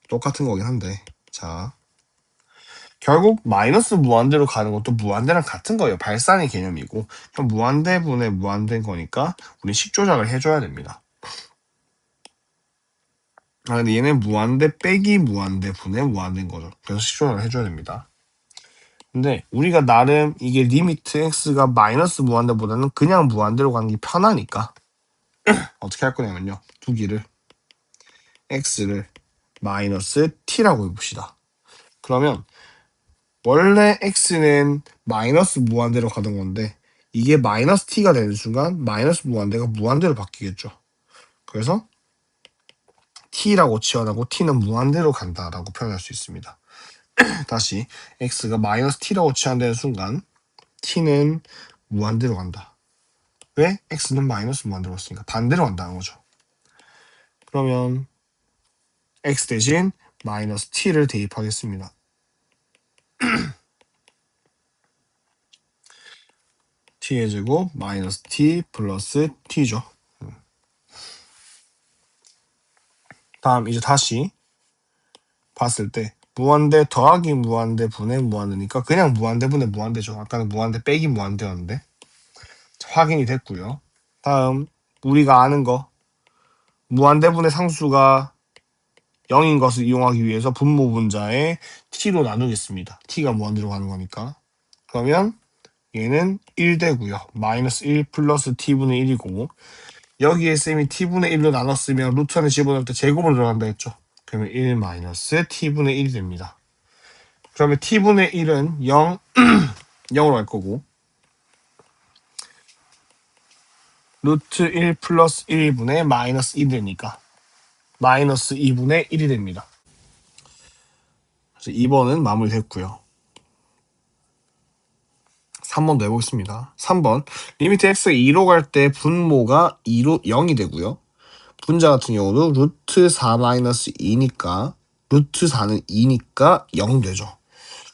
똑같은 거긴 한데 자 결국 마이너스 무한대로 가는 것도 무한대랑 같은 거예요. 발산의 개념이고 그럼 무한대분의 무한대인 거니까 우리 식조작을 해줘야 됩니다. 근데 얘는 무한대 빼기 무한대 분의 무한대인 거죠. 그래서 식조작을 해줘야 됩니다. 근데 우리가 나름 이게 리미트 x가 마이너스 무한대보다는 그냥 무한대로 가는 게 편하니까 어떻게 할 거냐면요. 두기를 x를 마이너스 t라고 해봅시다. 그러면 원래 x는 마이너스 무한대로 가던 건데 이게 마이너스 t가 되는 순간 마이너스 무한대가 무한대로 바뀌겠죠. 그래서 t라고 치환하고 t는 무한대로 간다라고 표현할 수 있습니다. 다시 x가 마이너스 t라고 치환되는 순간 t는 무한대로 간다. 왜? x는 마이너스 무한대로 갔으니까 반대로 간다는 거죠. 그러면 x 대신 마이너스 t를 대입하겠습니다. t의 제곱 마이너스 t 플러스 t죠. 다음 이제 다시 봤을 때 무한대 더하기 무한대 분의 무한대니까 그냥 무한대 분의 무한대죠. 아까는 무한대 빼기 무한대였는데 확인이 됐고요. 다음 우리가 아는 거 무한대분의 상수가 0인 것을 이용하기 위해서 분모 분자에 t로 나누겠습니다. t가 무한대로 가는 거니까. 그러면 얘는 1 되고요. 마이너스 1 플러스 t분의 1이고 여기에 쌤이 t분의 1로 나눴으면 루트 안에 집어넣을 때 제곱으로 들어간다 했죠. 그러면 1 마이너스 t분의 1이 됩니다. 그러면 t분의 1은 0, 0으로 갈 거고 루트 1 플러스 1분의 마이너스 1이 되니까 마이너스 2분의 1이 됩니다. 그래서 2번은 마무리됐고요. 3번도 해보겠습니다. 3번 리미트 x가 2로 갈 때 분모가 2로 0이 되고요. 분자 같은 경우도 루트 4 마이너스 2니까 루트 4는 2니까 0 되죠.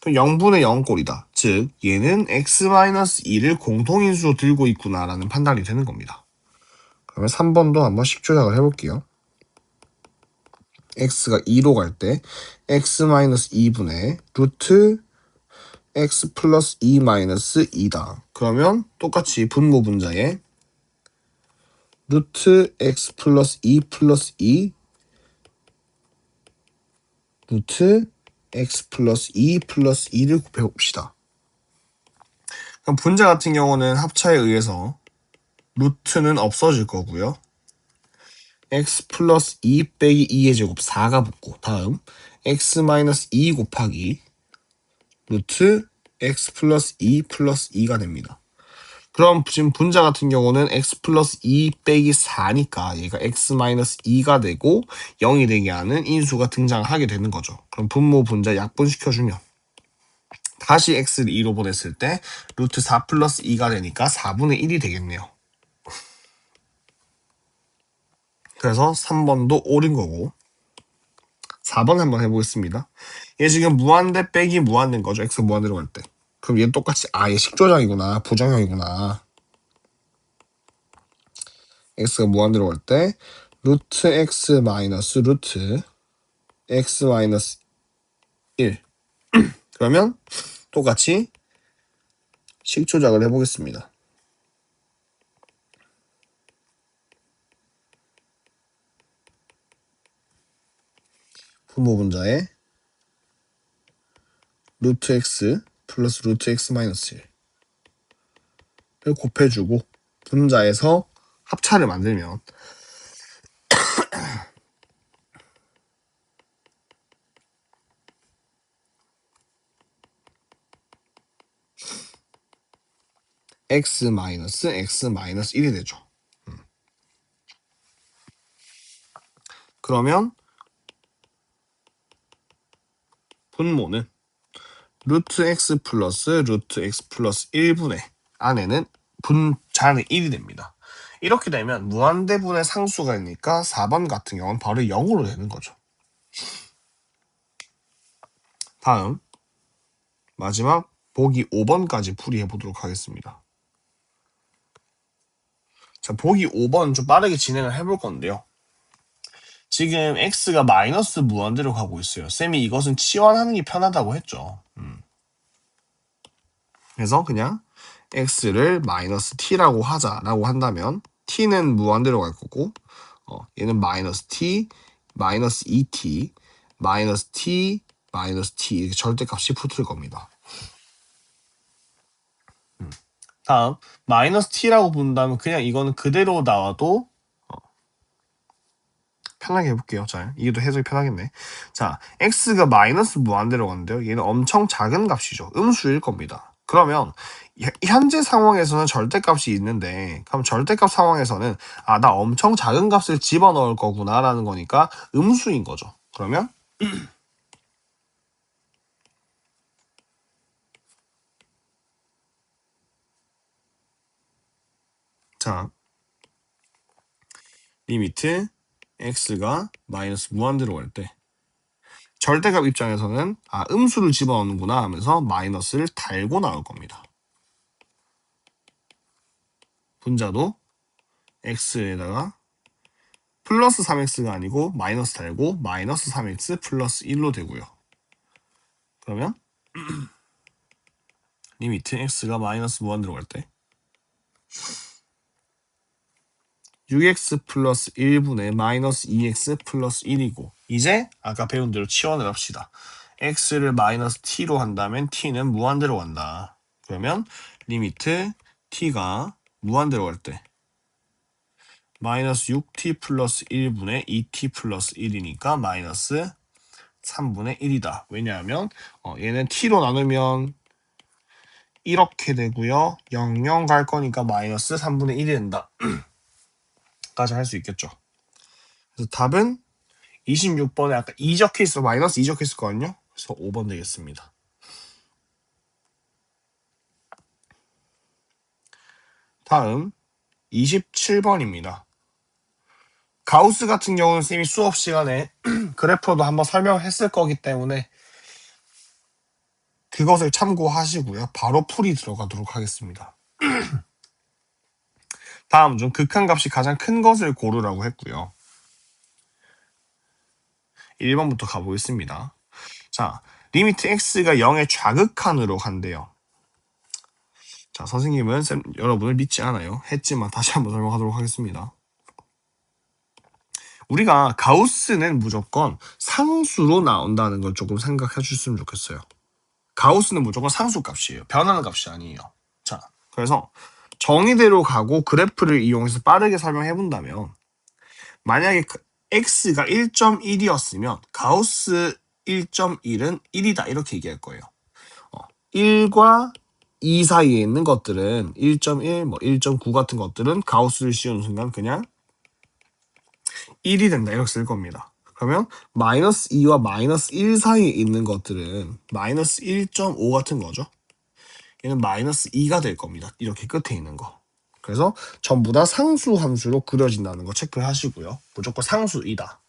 그럼 0분의 0 꼴이다. 즉 얘는 x 마이너스 2를 공통인수로 들고 있구나라는 판단이 되는 겁니다. 그러면 3번도 한번 식조작을 해볼게요. x가 2로 갈 때 x 마이너스 2분의 루트 x 플러스 2 마이너스 2다. 그러면 똑같이 분모 분자에 루트 x 플러스 2 플러스 2 루트 x 플러스 2 플러스 2를 곱해봅시다. 그럼 분자 같은 경우는 합차에 의해서 루트는 없어질 거고요. x 플러스 2 빼기 2의 제곱 4가 붙고 다음 x 마이너스 2 곱하기 루트 x 플러스 2 플러스 2가 됩니다. 그럼 지금 분자 같은 경우는 x 플러스 2 빼기 4니까 얘가 x 마이너스 2가 되고 0이 되게 하는 인수가 등장하게 되는 거죠. 그럼 분모 분자 약분시켜주면 다시 x를 2로 보냈을 때 루트 4 플러스 2가 되니까 4분의 1이 되겠네요. 그래서 3번도 옳은 거고 4번 한번 해보겠습니다. 얘 지금 무한대 빼기 무한대인 거죠. x 무한대로 갈 때. 그럼 얘 똑같이 얘 식조작이구나. 부정형이구나. x가 무한대로 갈 때 루트 x 마이너스 루트 x 마이너스 1 그러면 똑같이 식조작을 해보겠습니다. 분모 분자에 루트 x 플러스 루트 x 마이너스 1을 곱해주고 분자에서 합차를 만들면 x 마이너스 x 마이너스 1이 되죠. 그러면 분모는 루트 x 플러스 루트 x 플러스 1분의 안에는 분자는 1이 됩니다. 이렇게 되면 무한대분의 상수가 있으니까 4번 같은 경우는 바로 0으로 되는 거죠. 다음 마지막 보기 5번까지 풀이해 보도록 하겠습니다. 자, 보기 5번 좀 빠르게 진행을 해볼 건데요. 지금 x가 마이너스 무한대로 가고 있어요. 쌤이 이것은 치환하는 게 편하다고 했죠. 그래서 그냥 x를 마이너스 t라고 하자라고 한다면 t는 무한대로 갈 거고 얘는 마이너스 t 마이너스 2t, 마이너스 t, 마이너스 t 이렇게 절대값이 붙을 겁니다. 다음 마이너스 t라고 본다면 그냥 이거는 그대로 나와도 편하게 해볼게요. 자, 이게 또 해석이 편하겠네. 자, x가 마이너스 무한대로 갔는데요. 얘는 엄청 작은 값이죠. 음수일 겁니다. 그러면 현재 상황에서는 절대값이 있는데 그럼 절대값 상황에서는 나 엄청 작은 값을 집어넣을 거구나 라는 거니까 음수인 거죠. 그러면 자, 리미트 x가 마이너스 무한대로 갈 때 절대값 입장에서는 음수를 집어넣는구나 하면서 마이너스를 달고 나올 겁니다. 분자도 x에다가 플러스 3x가 아니고 마이너스 달고 마이너스 3x 플러스 1로 되고요. 그러면 리미트 x가 마이너스 무한대로 갈 때 6x 플러스 1분의 마이너스 2x 플러스 1이고 이제 아까 배운 대로 치환을 합시다. x를 마이너스 t로 한다면 t는 무한대로 간다. 그러면 리미트 t가 무한대로 갈 때 마이너스 6t 플러스 1분의 2t 플러스 1이니까 마이너스 3분의 1이다. 왜냐하면 얘는 t로 나누면 이렇게 되고요. 0, 0 갈 거니까 마이너스 3분의 1이 된다. 까지 할 수 있겠죠. 그래서 답은 26번에 아까 2 적혀 있어 마이너스 2 적혀 있었거든요. 그래서 5번 되겠습니다. 다음 27번입니다. 가우스 같은 경우는 쌤이 수업 시간에 그래프로도 한번 설명했을 거기 때문에 그것을 참고하시고요. 바로 풀이 들어가도록 하겠습니다. 다음 중 극한값이 가장 큰 것을 고르라고 했고요. 1번부터 가보겠습니다. 자, 리미트 x가 0의 좌극한으로 간대요. 자, 선생님은 여러분을 믿지 않아요. 했지만 다시 한번 설명하도록 하겠습니다. 우리가 가우스는 무조건 상수로 나온다는 걸 조금 생각해 주셨으면 좋겠어요. 가우스는 무조건 상수값이에요. 변하는 값이 아니에요. 자, 그래서 정의대로 가고 그래프를 이용해서 빠르게 설명해 본다면 만약에 x가 1.1이었으면 가우스 1.1은 1이다 이렇게 얘기할 거예요. 1과 2 사이에 있는 것들은 1.1, 1.9 같은 것들은 가우스를 씌우는 순간 그냥 1이 된다 이렇게 쓸 겁니다. 그러면 마이너스 2와 마이너스 1 사이에 있는 것들은 마이너스 1.5 같은 거죠. 얘는 마이너스 2가 될 겁니다. 이렇게 끝에 있는 거. 그래서 전부 다 상수 함수로 그려진다는 거 체크하시고요. 무조건 상수이다.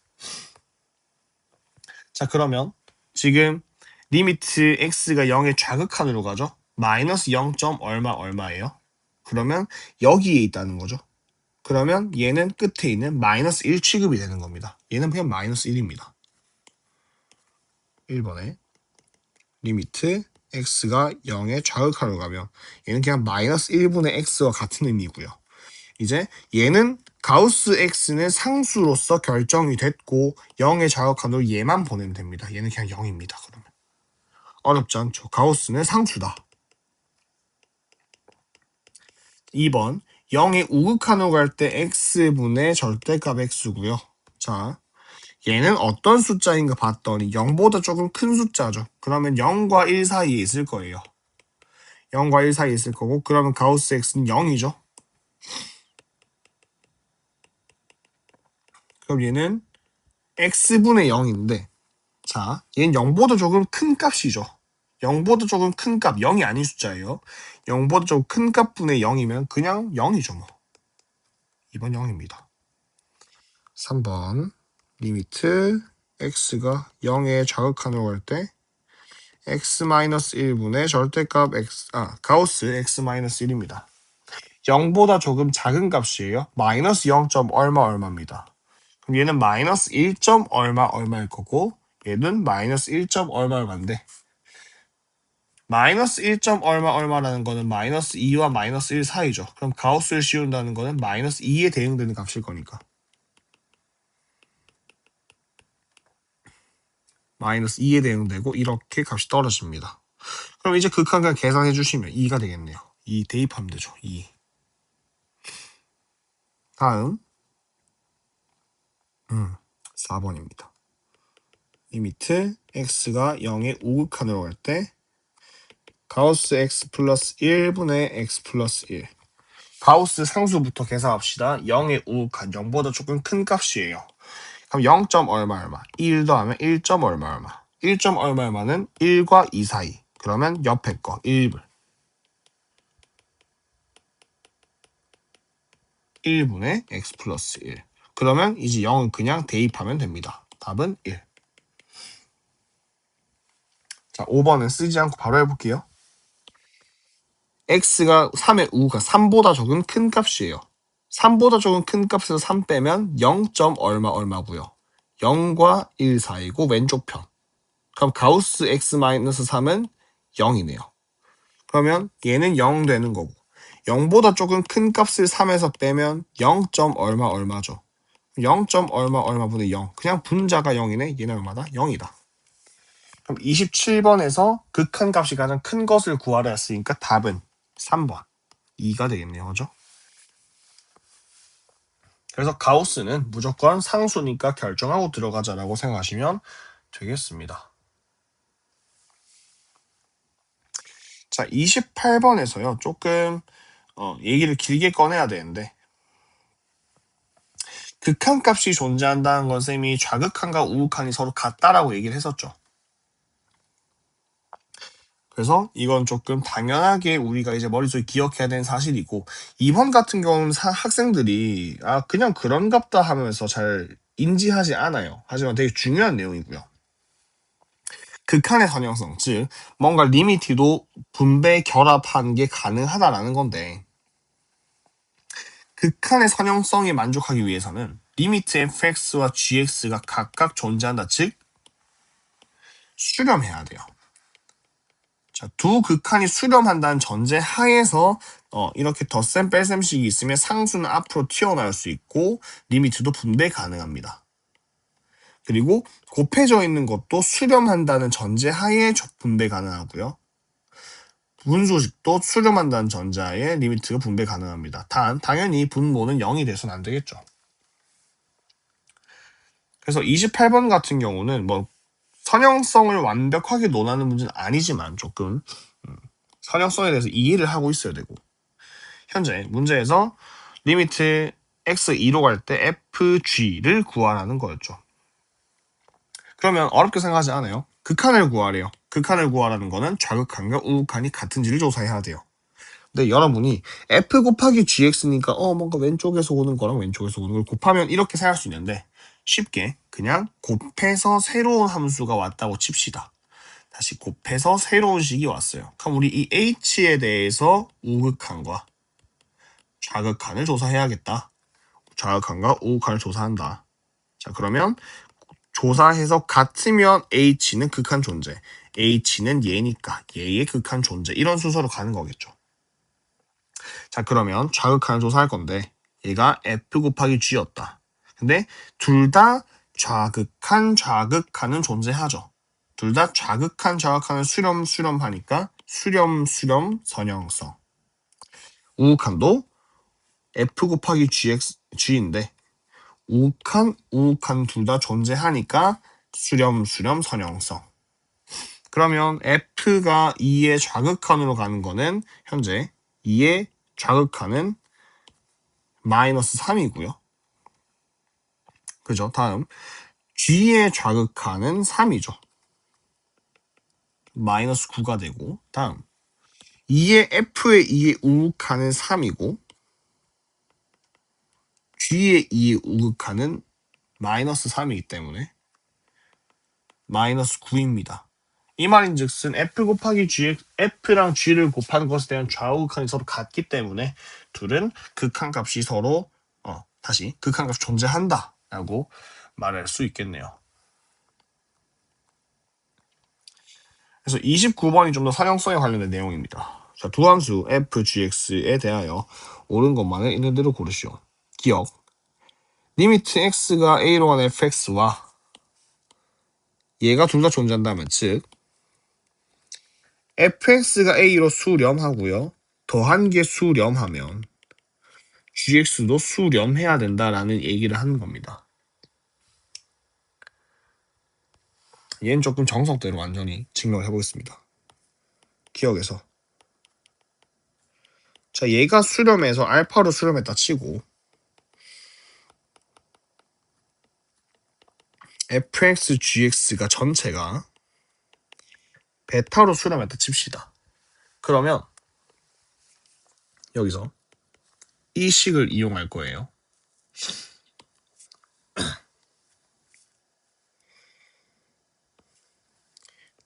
자, 그러면 지금 리미트 x가 0의 좌극한으로 가죠. 마이너스 0. 얼마 얼마예요? 그러면 여기에 있다는 거죠. 그러면 얘는 끝에 있는 마이너스 1 취급이 되는 겁니다. 얘는 그냥 마이너스 1입니다. 1번에 리미트 x가 0의 좌극한으로 가면 얘는 그냥 마이너스 1분의 x와 같은 의미고요. 이제 얘는 가우스 x는 상수로서 결정이 됐고 0의 좌극한으로 얘만 보내면 됩니다. 얘는 그냥 0입니다. 그러면 어렵지 않죠. 가우스는 상수다. 2번 0의 우극한으로 갈 때 x분의 절대값 x고요. 자, 얘는 어떤 숫자인가 봤더니 0보다 조금 큰 숫자죠. 그러면 0과 1 사이에 있을 거예요. 0과 1 사이에 있을 거고 그러면 가우스 x는 0이죠. 그럼 얘는 x분의 0인데 자, 얘는 0보다 조금 큰 값이죠. 0보다 조금 큰 값, 0이 아닌 숫자예요. 0보다 조금 큰 값분의 0이면 그냥 0이죠 뭐. 2번 0입니다. 3번 리미트 x가 0의 좌극한으로 갈 때 x-1분의 절대값 가우스 x-1입니다. 0보다 조금 작은 값이에요. 마이너스 0. 얼마 얼마입니다. 그럼 얘는 마이너스 1. 얼마 얼마일 거고 얘는 마이너스 1. 얼마 얼마인데 마이너스 1. 얼마 얼마라는 거는 마이너스 2와 마이너스 1 사이죠. 그럼 가우스를 씌운다는 거는 마이너스 2에 대응되는 값일 거니까 마이너스 2에 대응되고 이렇게 값이 떨어집니다. 그럼 이제 극한 그냥 계산해 주시면 2가 되겠네요. 2 대입하면 되죠. 2. 다음 4번입니다. 리미트 x가 0의 우극한으로 갈 때 가우스 x 플러스 1분의 x 플러스 1. 가우스 상수부터 계산합시다. 0의 우극한 0보다 조금 큰 값이에요. 그럼 0. 얼마 얼마 1 더하면 1. 얼마 얼마 1. 얼마 얼마는 1과 2 사이. 그러면 옆에 거 1분 1분의 x 플러스 1. 그러면 이제 0은 그냥 대입하면 됩니다. 답은 1. 자, 5번은 쓰지 않고 바로 해볼게요. x가 3의 우가 3보다 조금 큰 값이에요. 3보다 조금 큰 값에서 3 빼면 0. 얼마 얼마고요. 0과 1 사이고 왼쪽 편. 그럼 가우스 x-3은 0이네요. 그러면 얘는 0 되는 거고 0보다 조금 큰 값을 3에서 빼면 0. 얼마 얼마죠. 0. 얼마 얼마분의 0. 그냥 분자가 0이네. 얘는 얼마다? 0이다. 그럼 27번에서 극한 값이 가장 큰 것을 구하라 했으니까 답은 3번 2가 되겠네요. 그죠? 그래서 가우스는 무조건 상수니까 결정하고 들어가자라고 생각하시면 되겠습니다. 자, 28번에서요. 조금 얘기를 길게 꺼내야 되는데 극한값이 존재한다는 건 쌤이 좌극한과 우극한이 서로 같다라고 얘기를 했었죠. 그래서 이건 조금 당연하게 우리가 이제 머릿속에 기억해야 되는 사실이고 2번 같은 경우는 학생들이 그냥 그런갑다 하면서 잘 인지하지 않아요. 하지만 되게 중요한 내용이고요. 극한의 선형성, 즉 뭔가 리미티도 분배 결합한 게 가능하다라는 건데 극한의 선형성에 만족하기 위해서는 리미트 fx와 gx가 각각 존재한다. 즉 수렴해야 돼요. 자, 두 극한이 수렴한다는 전제 하에서 이렇게 덧셈 뺄셈식이 있으면 상수는 앞으로 튀어나올 수 있고 리미트도 분배 가능합니다. 그리고 곱해져 있는 것도 수렴한다는 전제 하에 분배 가능하고요. 분수식도 수렴한다는 전제하에 리미트가 분배 가능합니다. 당연히 분모는 0이 돼서는 안 되겠죠. 그래서 28번 같은 경우는 뭐 선형성을 완벽하게 논하는 문제는 아니지만 조금 선형성에 대해서 이해를 하고 있어야 되고 현재 문제에서 리미트 x2로 갈 때 fg를 구하라는 거였죠. 그러면 어렵게 생각하지 않아요. 극한을 구하래요. 극한을 구하라는 거는 좌극한과 우극한이 같은지를 조사해야 돼요. 근데 여러분이 f 곱하기 gx니까 뭔가 왼쪽에서 오는 거랑 왼쪽에서 오는 걸 곱하면 이렇게 생각할 수 있는데 쉽게 그냥 곱해서 새로운 함수가 왔다고 칩시다. 다시 곱해서 새로운 식이 왔어요. 그럼 우리 이 h에 대해서 우극한과 좌극한을 조사해야겠다. 좌극한과 우극한을 조사한다. 자, 그러면 조사해서 같으면 h는 극한 존재, h는 얘니까 얘의 극한 존재 이런 순서로 가는 거겠죠. 자, 그러면 좌극한을 조사할 건데 얘가 f 곱하기 g였다. 근데 둘 다 좌극한은 존재하죠. 둘 다 좌극한을 수렴하니까 수렴 선형성. 우극한도 f 곱하기 g인데 우극한 둘 다 존재하니까 수렴 선형성. 그러면 f가 2의 좌극한으로 가는 거는 현재 2의 좌극한은 마이너스 3이고요. 그죠? 다음 g의 좌극한은 3이죠. 마이너스 9가 되고 다음 2의 f의 2의 우극한은 3이고 g의 2의 우극한은 마이너스 3이기 때문에 마이너스 9입니다. 이 말인즉슨 f 곱하기 g, f랑 g를 곱하는 것에 대한 좌우극한이 서로 같기 때문에 둘은 극한값이 서로 다시 극한값이 존재한다라고 말할 수 있겠네요. 그래서 29번이 좀 더 선형성에 관련된 내용입니다. 자, 두 함수 f, gx에 대하여 옳은 것만을 있는 대로 고르시오. 기억. 리미트 x가 a로 가는 fx와 얘가 둘 다 존재한다면 즉 fx가 a로 수렴하고요. 더한 게 수렴하면 gx도 수렴해야 된다라는 얘기를 하는 겁니다. 얘는 조금 정석대로 완전히 증명을 해보겠습니다. 기억에서. 자, 얘가 수렴해서 알파로 수렴했다 치고 fx, gx가 전체가 베타로 수렴했다 칩시다. 그러면 여기서 이 식을 이용할 거예요.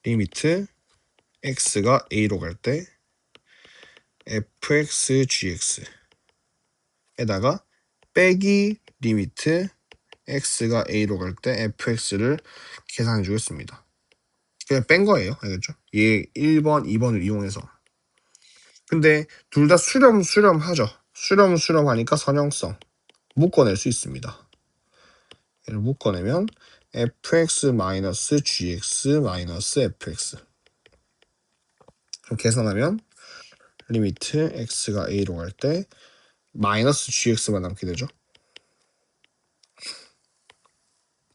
리미트 x가 a로 갈 때 fx, gx에다가 빼기 리미트 x가 a로 갈 때 fx를 계산해 주겠습니다. 그냥 뺀 거예요. 알겠죠? 얘 1번, 2번을 이용해서. 근데 둘 다 수렴하죠. 수렴하니까 선형성 묶어낼 수 있습니다. 얘를 묶어내면 fx-gx-fx 그럼 계산하면 리미트 x가 a로 갈 때 마이너스 gx만 남게 되죠.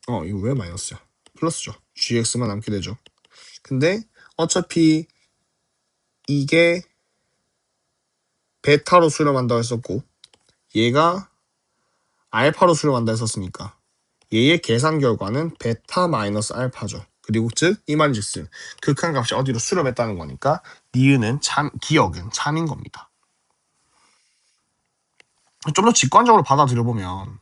이거 왜 마이너스야? 플러스죠. gx만 남게 되죠. 근데 어차피 이게 베타로 수렴한다고 했었고 얘가 알파로 수렴한다 했었으니까 얘의 계산 결과는 베타 마이너스 알파죠. 그리고 즉 이 말인즉슨 극한값이 어디로 수렴했다는 거니까 니은은 기억은 참인 겁니다. 좀 더 직관적으로 받아들여보면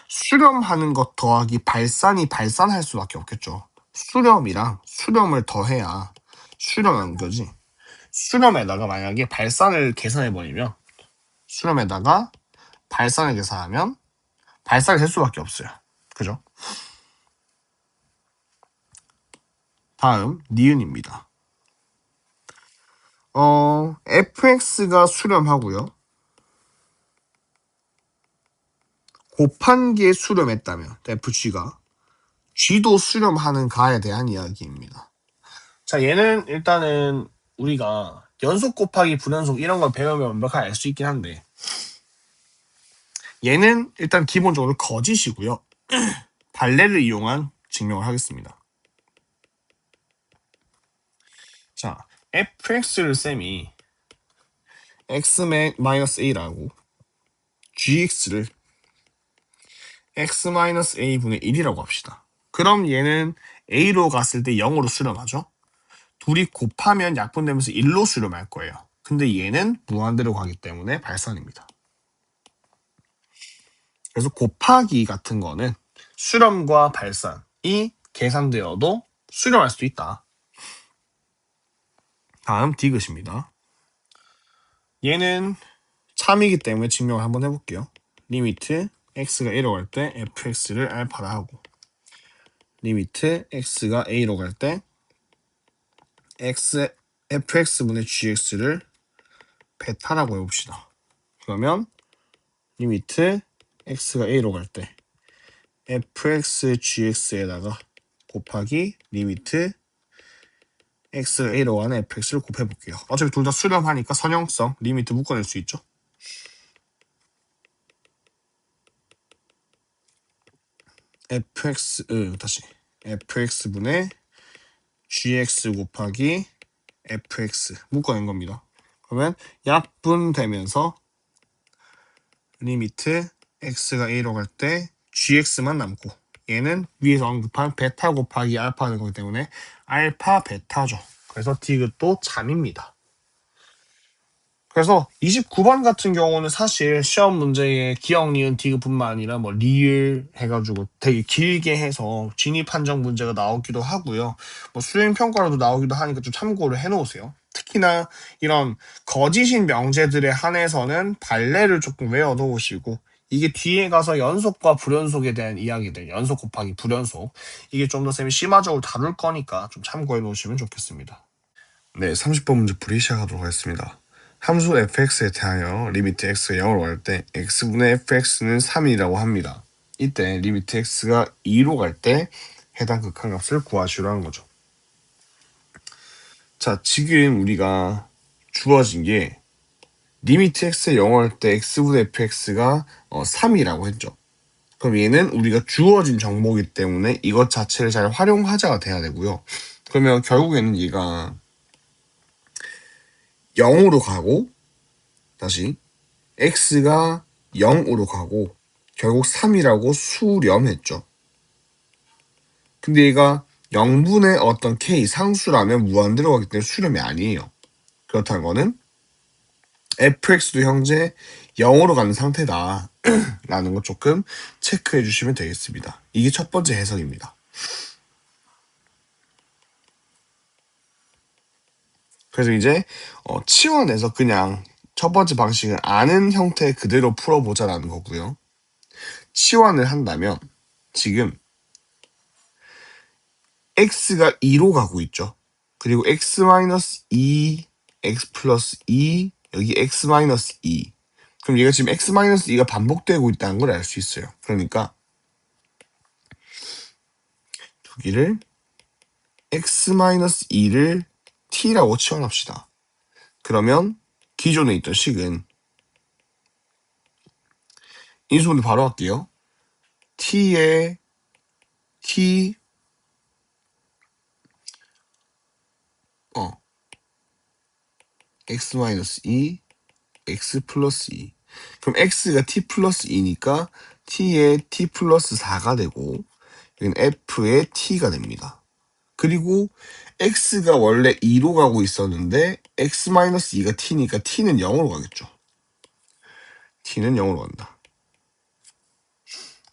수렴하는 것 더하기 발산이 발산할 수밖에 없겠죠. 수렴이랑 수렴을 더해야 수렴한 거지. 수렴에다가 만약에 발산을 계산해버리면 수렴에다가 발산을 계산하면 발산이 될 수밖에 없어요. 그죠? 다음 니은입니다. fx가 수렴하고요. 곱한 게 수렴했다면 fg가 g도 수렴하는 가에 대한 이야기입니다. 자, 얘는 일단은 우리가 연속 곱하기 불연속 이런 걸 배우면 완벽하게 알 수 있긴 한데 얘는 일단 기본적으로 거짓이고요. 발레를 이용한 증명을 하겠습니다. 자, fx를 쌤이 x-a라고 gx를 x-a분의 1이라고 합시다. 그럼 얘는 a로 갔을 때 0으로 수렴하죠. 둘이 곱하면 약분되면서 1로 수렴할 거예요. 근데 얘는 무한대로 가기 때문에 발산입니다. 그래서 곱하기 같은 거는 수렴과 발산이 계산되어도 수렴할 수도 있다. 다음 디귿입니다. 얘는 참이기 때문에 증명을 한번 해볼게요. 리미트 x가 a로 갈 때 fx를 알파라 하고 리미트 x가 a로 갈 때 fx분의 gx를 베타라고 해봅시다. 그러면 리미트 x가 a로 갈 때 fx gx에다가 곱하기 리미트 x가 a로 가는 fx를 곱해볼게요. 어차피 둘 다 수렴하니까 선형성 리미트 묶어낼 수 있죠. fx분의 gx 곱하기 fx 묶어낸 겁니다. 그러면 약분되면서 리미트 x가 a로 갈 때 gx만 남고 얘는 위에서 언급한 베타 곱하기 알파는 거기 때문에 알파 베타죠. 그래서 디귿도 잠입니다. 그래서 29번 같은 경우는 사실 시험 문제에 기억, 니은, 디귿뿐만 아니라 뭐 리을 해가지고 되게 길게 해서 진입 판정 문제가 나오기도 하고요. 뭐 수행 평가로도 나오기도 하니까 좀 참고를 해놓으세요. 특히나 이런 거짓인 명제들에 한해서는 발레를 조금 외워놓으시고 이게 뒤에 가서 연속과 불연속에 대한 이야기들, 연속 곱하기 불연속 이게 좀 더 쌤이 심화적으로 다룰 거니까 좀 참고해 놓으시면 좋겠습니다. 네, 30번 문제 풀이 시작하도록 하겠습니다. 함수 fx에 대하여 리미트 x가 0으로 갈 때 x분의 fx는 3이라고 합니다. 이때 리미트 x가 2로 갈 때 해당 극한값을 구하시라는 거죠. 자, 지금 우리가 주어진 게 리미트 x에 0할 때 x분의 fx가 3이라고 했죠. 그럼 얘는 우리가 주어진 정보이기 때문에 이것 자체를 잘 활용하자가 돼야 되고요. 그러면 결국에는 얘가 0으로 가고 다시 x가 0으로 가고 결국 3이라고 수렴했죠. 근데 얘가 0분의 어떤 k 상수라면 무한대로 가기 때문에 수렴이 아니에요. 그렇다는 거는 fx도 현재 0으로 가는 상태다 라는 거 조금 체크해 주시면 되겠습니다. 이게 첫 번째 해석입니다. 그래서 이제 치환해서 그냥 첫 번째 방식은 아는 형태 그대로 풀어보자라는 거고요. 치환을 한다면 지금 x가 2로 가고 있죠. 그리고 x-2, x 플러스 2, 여기 x-2. 그럼 얘가 지금 x-2가 반복되고 있다는 걸 알 수 있어요. 그러니까 여기를 x-2를 t라고 치환합시다. 그러면 기존에 있던 식은 인수분해 바로 할게요. t에 t x-2 x 플러스 2. 그럼 x가 t 플러스 2니까 t에 t 플러스 4가 되고 여기는 f에 t가 됩니다. 그리고 x가 원래 2로 가고 있었는데 x-2가 t니까 t는 0으로 가겠죠. t는 0으로 간다.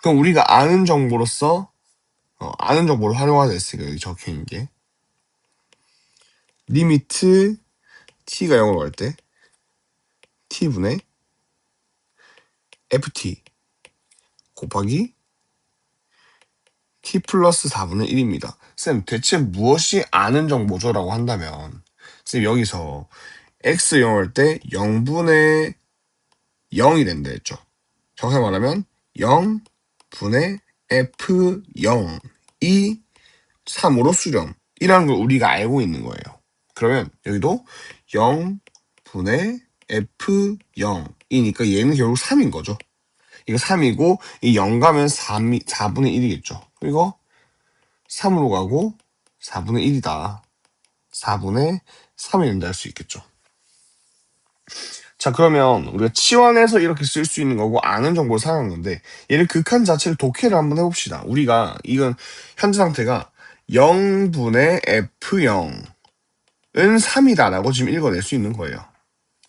그럼 우리가 아는 정보로서 아는 정보를 활용하자 했으니까 여기 적혀있는 게 리미트 t가 0으로 갈 때 t분의 ft 곱하기 t 플러스 4분의 1입니다. 쌤, 대체 무엇이 아는 정보죠? 라고 한다면 쌤 여기서 x 0할 때 0분의 0이 된다 했죠. 정확히 말하면 0분의 f0이 3으로 수렴이라는 걸 우리가 알고 있는 거예요. 그러면 여기도 0분의 f0이니까 얘는 결국 3인 거죠. 이거 3이고 이 0 가면 4분의 1이겠죠. 그리고 3으로 가고 4분의 1이다. 4분의 3이 된다 할 수 있겠죠. 자, 그러면 우리가 치환해서 이렇게 쓸 수 있는 거고 아는 정보를 사용한 건데 얘를 극한 자체를 독해를 한번 해봅시다. 우리가 이건 현재 상태가 0분의 f0은 3이다라고 지금 읽어낼 수 있는 거예요.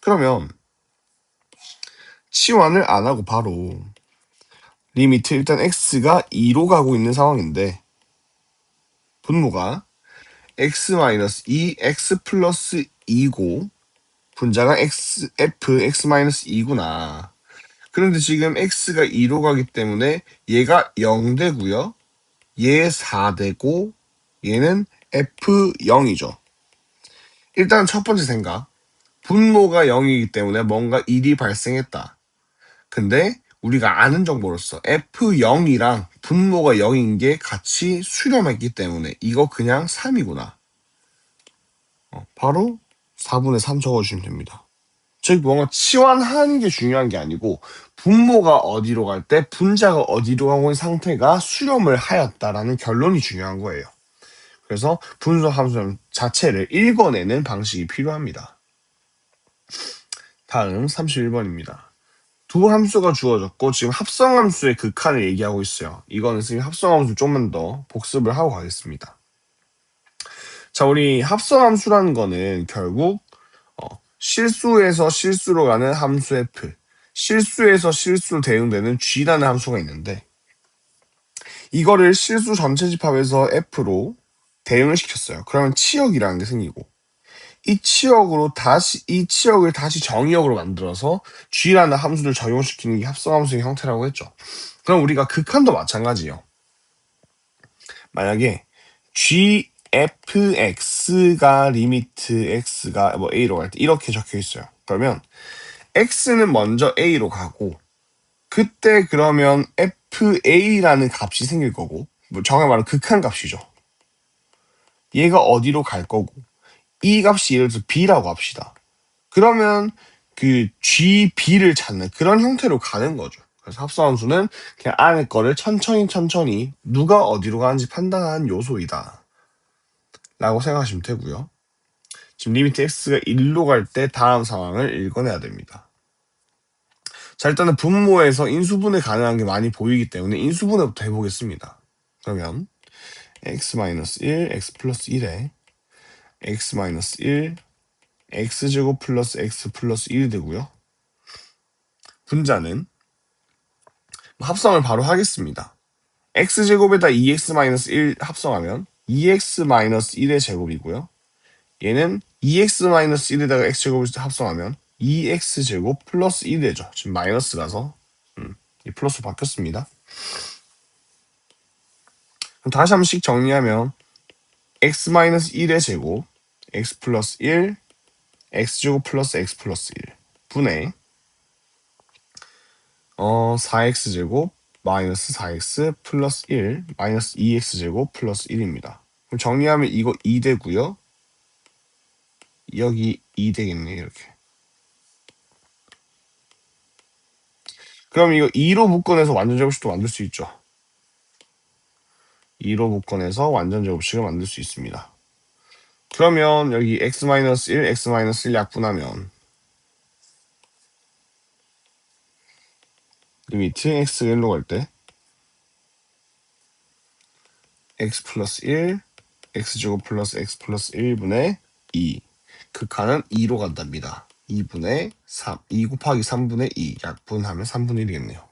그러면 치환을 안 하고 바로 리미트 일단 x가 2로 가고 있는 상황인데 분모가 x-2, x 플러스 2고 분자가 f, x-2구나. 그런데 지금 x가 2로 가기 때문에 얘가 0 되고요. 얘 4 되고 얘는 f0이죠. 일단 첫 번째 생각. 분모가 0이기 때문에 뭔가 일이 발생했다. 근데 우리가 아는 정보로서 f0이랑 분모가 0인 게 같이 수렴했기 때문에 이거 그냥 3이구나. 바로 4분의 3 적어주시면 됩니다. 즉 뭔가 치환하는 게 중요한 게 아니고 분모가 어디로 갈 때 분자가 어디로 가고 있는 상태가 수렴을 하였다라는 결론이 중요한 거예요. 그래서 분수 함수 자체를 읽어내는 방식이 필요합니다. 다음 31번입니다. 두 함수가 주어졌고 지금 합성함수의 극한을 얘기하고 있어요. 이거는 지금 합성함수 좀만 더 복습을 하고 가겠습니다. 자, 우리 합성함수라는 거는 결국 실수에서 실수로 가는 함수 f, 실수에서 실수로 대응되는 g라는 함수가 있는데 이거를 실수 전체 집합에서 f로 대응을 시켰어요. 그러면 치역이라는 게 생기고 이 치역을 다시 정의역으로 만들어서 g라는 함수를 적용시키는 게 합성함수의 형태라고 했죠. 그럼 우리가 극한도 마찬가지예요. 만약에 gfx가 리미트 x가 뭐 a로 갈 때 이렇게 적혀 있어요. 그러면 x는 먼저 a로 가고 그때 그러면 fa라는 값이 생길 거고 뭐 정확히 말하면 극한값이죠. 얘가 어디로 갈 거고 이 값이 예를 들어서 b라고 합시다. 그러면 그 GB를 찾는 그런 형태로 가는 거죠. 그래서 합성함수는 그냥 안에 거를 천천히 누가 어디로 가는지 판단하는 요소이다 라고 생각하시면 되고요. 지금 리미트 x가 1로 갈 때 다음 상황을 읽어내야 됩니다. 자, 일단은 분모에서 인수분해 가능한 게 많이 보이기 때문에 인수분해부터 해보겠습니다. 그러면 x-1, x 플러스 1에 x-1, x제곱 플러스 x 플러스 1이 되고요. 분자는 합성을 바로 하겠습니다. x제곱에다 2x-1 합성하면 2x-1의 제곱이고요. 얘는 2x-1에다가 x제곱을 합성하면 2x제곱 플러스 1이 되죠. 지금 마이너스라서 이 플러스로 바뀌었습니다. 그럼 다시 한 번씩 정리하면 x-1의 제곱 x 플러스 1 x제곱 플러스 x 플러스 1 분의 4x제곱 마이너스 4x 플러스 1 마이너스 2x제곱 플러스 1입니다. 그럼 정리하면 이거 2 되고요. 여기 2 되겠네요. 이렇게. 그럼 이거 2로 묶어내서 완전 제곱식도 만들 수 있죠. 2로 묶어내서 완전 제곱식을 만들 수 있습니다. 그러면 여기 x-1, x-1 약분하면 리미트 x가 1로 갈 때 x 플러스 1, x제곱 플러스 x 플러스 1분의 2 극한은 2로 간답니다. 2분의 3, 2 곱하기 3분의 2 약분하면 3분의 1이겠네요.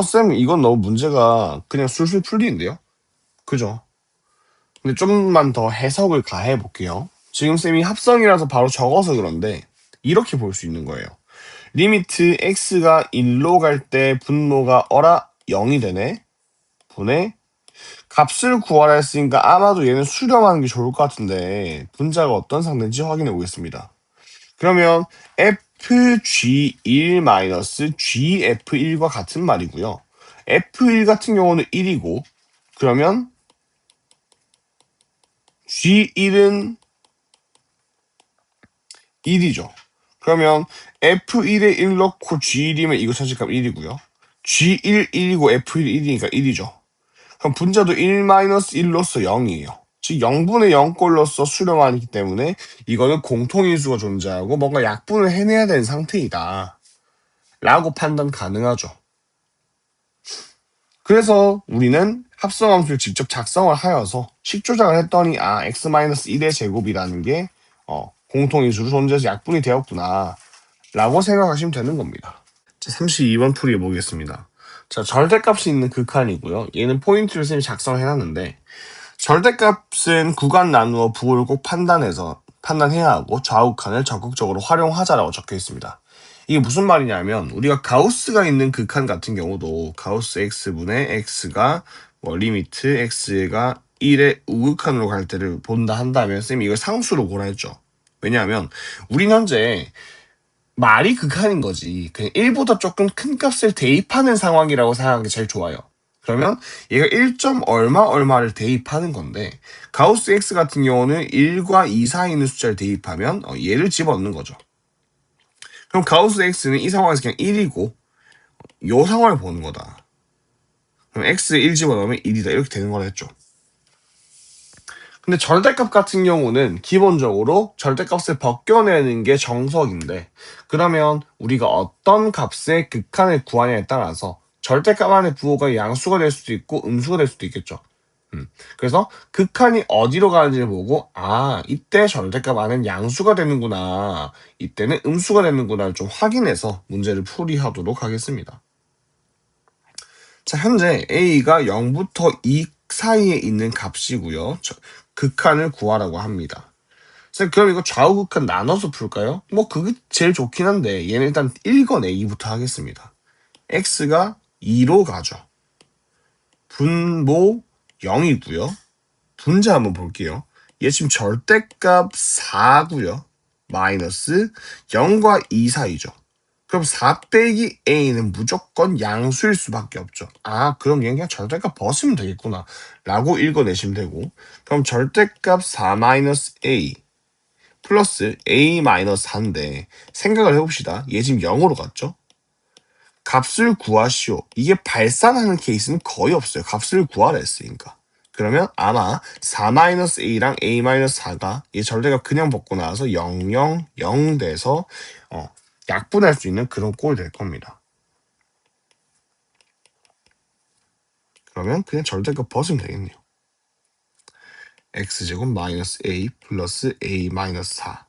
쌤 이건 너무 문제가 그냥 술술 풀리는데요? 그죠? 근데 좀만 더 해석을 가해 볼게요. 지금 쌤이 합성이라서 바로 적어서 그런데 이렇게 볼 수 있는 거예요. 리미트 x가 1로 갈 때 분모가 0이 되네. 분의 값을 구하라 했으니까 아마도 얘는 수렴하는 게 좋을 것 같은데 분자가 어떤 상태인지 확인해 보겠습니다. 그러면 fg1-gf1과 같은 말이고요. f1 같은 경우는 1이고 그러면 g1은 1이죠. 그러면 f1에 1 넣고 g1이면 이거 전체값 1이고요. g1, 1이고 f1, 1이니까 1이죠. 그럼 분자도 1-1로서 0이에요. 즉 0분의 0꼴로서 수렴하기 때문에 이거는 공통인수가 존재하고 뭔가 약분을 해내야 되는 상태이다 라고 판단 가능하죠. 그래서 우리는 합성함수를 직접 작성을 하여서 식조작을 했더니 x-1의 제곱이라는 게 공통인수로 존재해서 약분이 되었구나 라고 생각하시면 되는 겁니다. 자, 32번 풀이 보겠습니다. 자, 절대값이 있는 극한이고요. 얘는 포인트를 쌤이 작성해놨는데 절대값은 구간 나누어 부호를 꼭 판단해야 하고 좌우칸을 적극적으로 활용하자라고 적혀 있습니다. 이게 무슨 말이냐면 우리가 가우스가 있는 극한 같은 경우도 가우스 x분의 x가 리미트 x가 1의 우극한으로 갈 때를 본다 한다면 쌤이 이걸 상수로 보라 했죠. 왜냐하면 우린 현재 말이 극한인 거지. 그냥 1보다 조금 큰 값을 대입하는 상황이라고 생각하는 게 제일 좋아요. 그러면 얘가 1. 얼마를 대입하는 건데 가우스 x 같은 경우는 1과 2 사이에 있는 숫자를 대입하면 얘를 집어넣는 거죠. 그럼 가우스 x는 이 상황에서 그냥 1이고 요 상황을 보는 거다. 그럼 x에 1 집어넣으면 1이다. 이렇게 되는 거라 했죠. 근데 절대값 같은 경우는 기본적으로 절대값을 벗겨내는 게 정석인데 그러면 우리가 어떤 값의 극한을 구하냐에 따라서 절대값 안에 부호가 양수가 될 수도 있고 음수가 될 수도 있겠죠. 그래서 극한이 어디로 가는지를 보고 이때 절대값 안은 양수가 되는구나 이때는 음수가 되는구나를 좀 확인해서 문제를 풀이하도록 하겠습니다. 자, 현재 a가 0부터 2 사이에 있는 값이고요. 극한을 구하라고 합니다. 그럼 이거 좌우 극한 나눠서 풀까요? 그게 제일 좋긴 한데 얘는 일단 1건 a부터 하겠습니다. x가 2로 가죠. 분모 0이고요. 분자 한번 볼게요. 얘 지금 절대값 4고요. 마이너스 0과 2 사이죠. 그럼 4 빼기 a는 무조건 양수일 수밖에 없죠. 아, 그럼 얘는 그냥 절대값 벗으면 되겠구나 라고 읽어내시면 되고, 그럼 절대값 4-a 플러스 a-4인데 생각을 해봅시다. 얘 지금 0으로 갔죠? 값을 구하시오. 이게 발산하는 케이스는 거의 없어요. 값을 구하라 했으니까. 그러면 아마 4-a랑 a-4가 이 절대값 그냥 벗고 나와서 0, 0, 0 돼서 약분할 수 있는 그런 꼴이 될 겁니다. 그러면 그냥 절대값 벗으면 되겠네요. x제곱 마이너스 a 플러스 a 마이너스 4.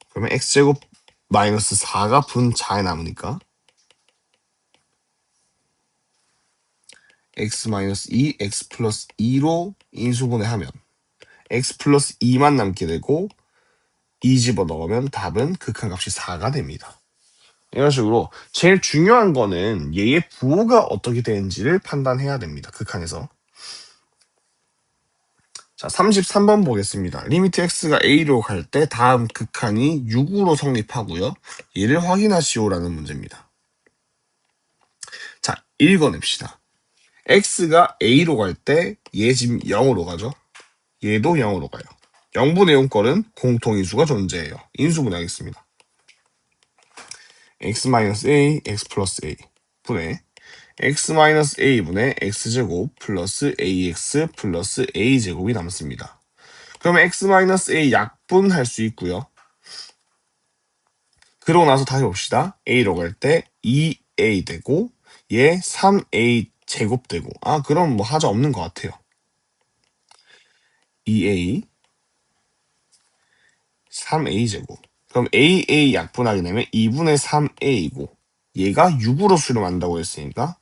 그러면 x제곱 마이너스 4가 분자에 남으니까 x 마이너스 2, x 플러스 2로 인수분해하면 x 플러스 2만 남게 되고 2 집어넣으면 답은 극한값이 4가 됩니다. 이런 식으로 제일 중요한 거는 얘의 부호가 어떻게 되는지를 판단해야 됩니다. 극한에서. 자, 33번 보겠습니다. 리미트 x가 a로 갈 때 다음 극한이 6으로 성립하고요. 얘를 확인하시오라는 문제입니다. 자, 읽어냅시다. x가 a로 갈 때 얘 지금 0으로 가죠. 얘도 0으로 가요. 0분의 0꼴은 공통인수가 존재해요. 인수분해하겠습니다. x-a, x 플러스 a 분의 x-a분의 x제곱 플러스 ax 플러스 a제곱이 남습니다. 그러면 x-a 약분할 수 있고요. 그러고 나서 다시 봅시다. a로 갈 때 2a 되고 얘 3a 제곱 되고, 아 그럼 뭐 하자 없는 것 같아요. 2a 3a 제곱. 그럼 a 약분하게 되면 2분의 3a이고 얘가 6으로 수렴한다고 했으니까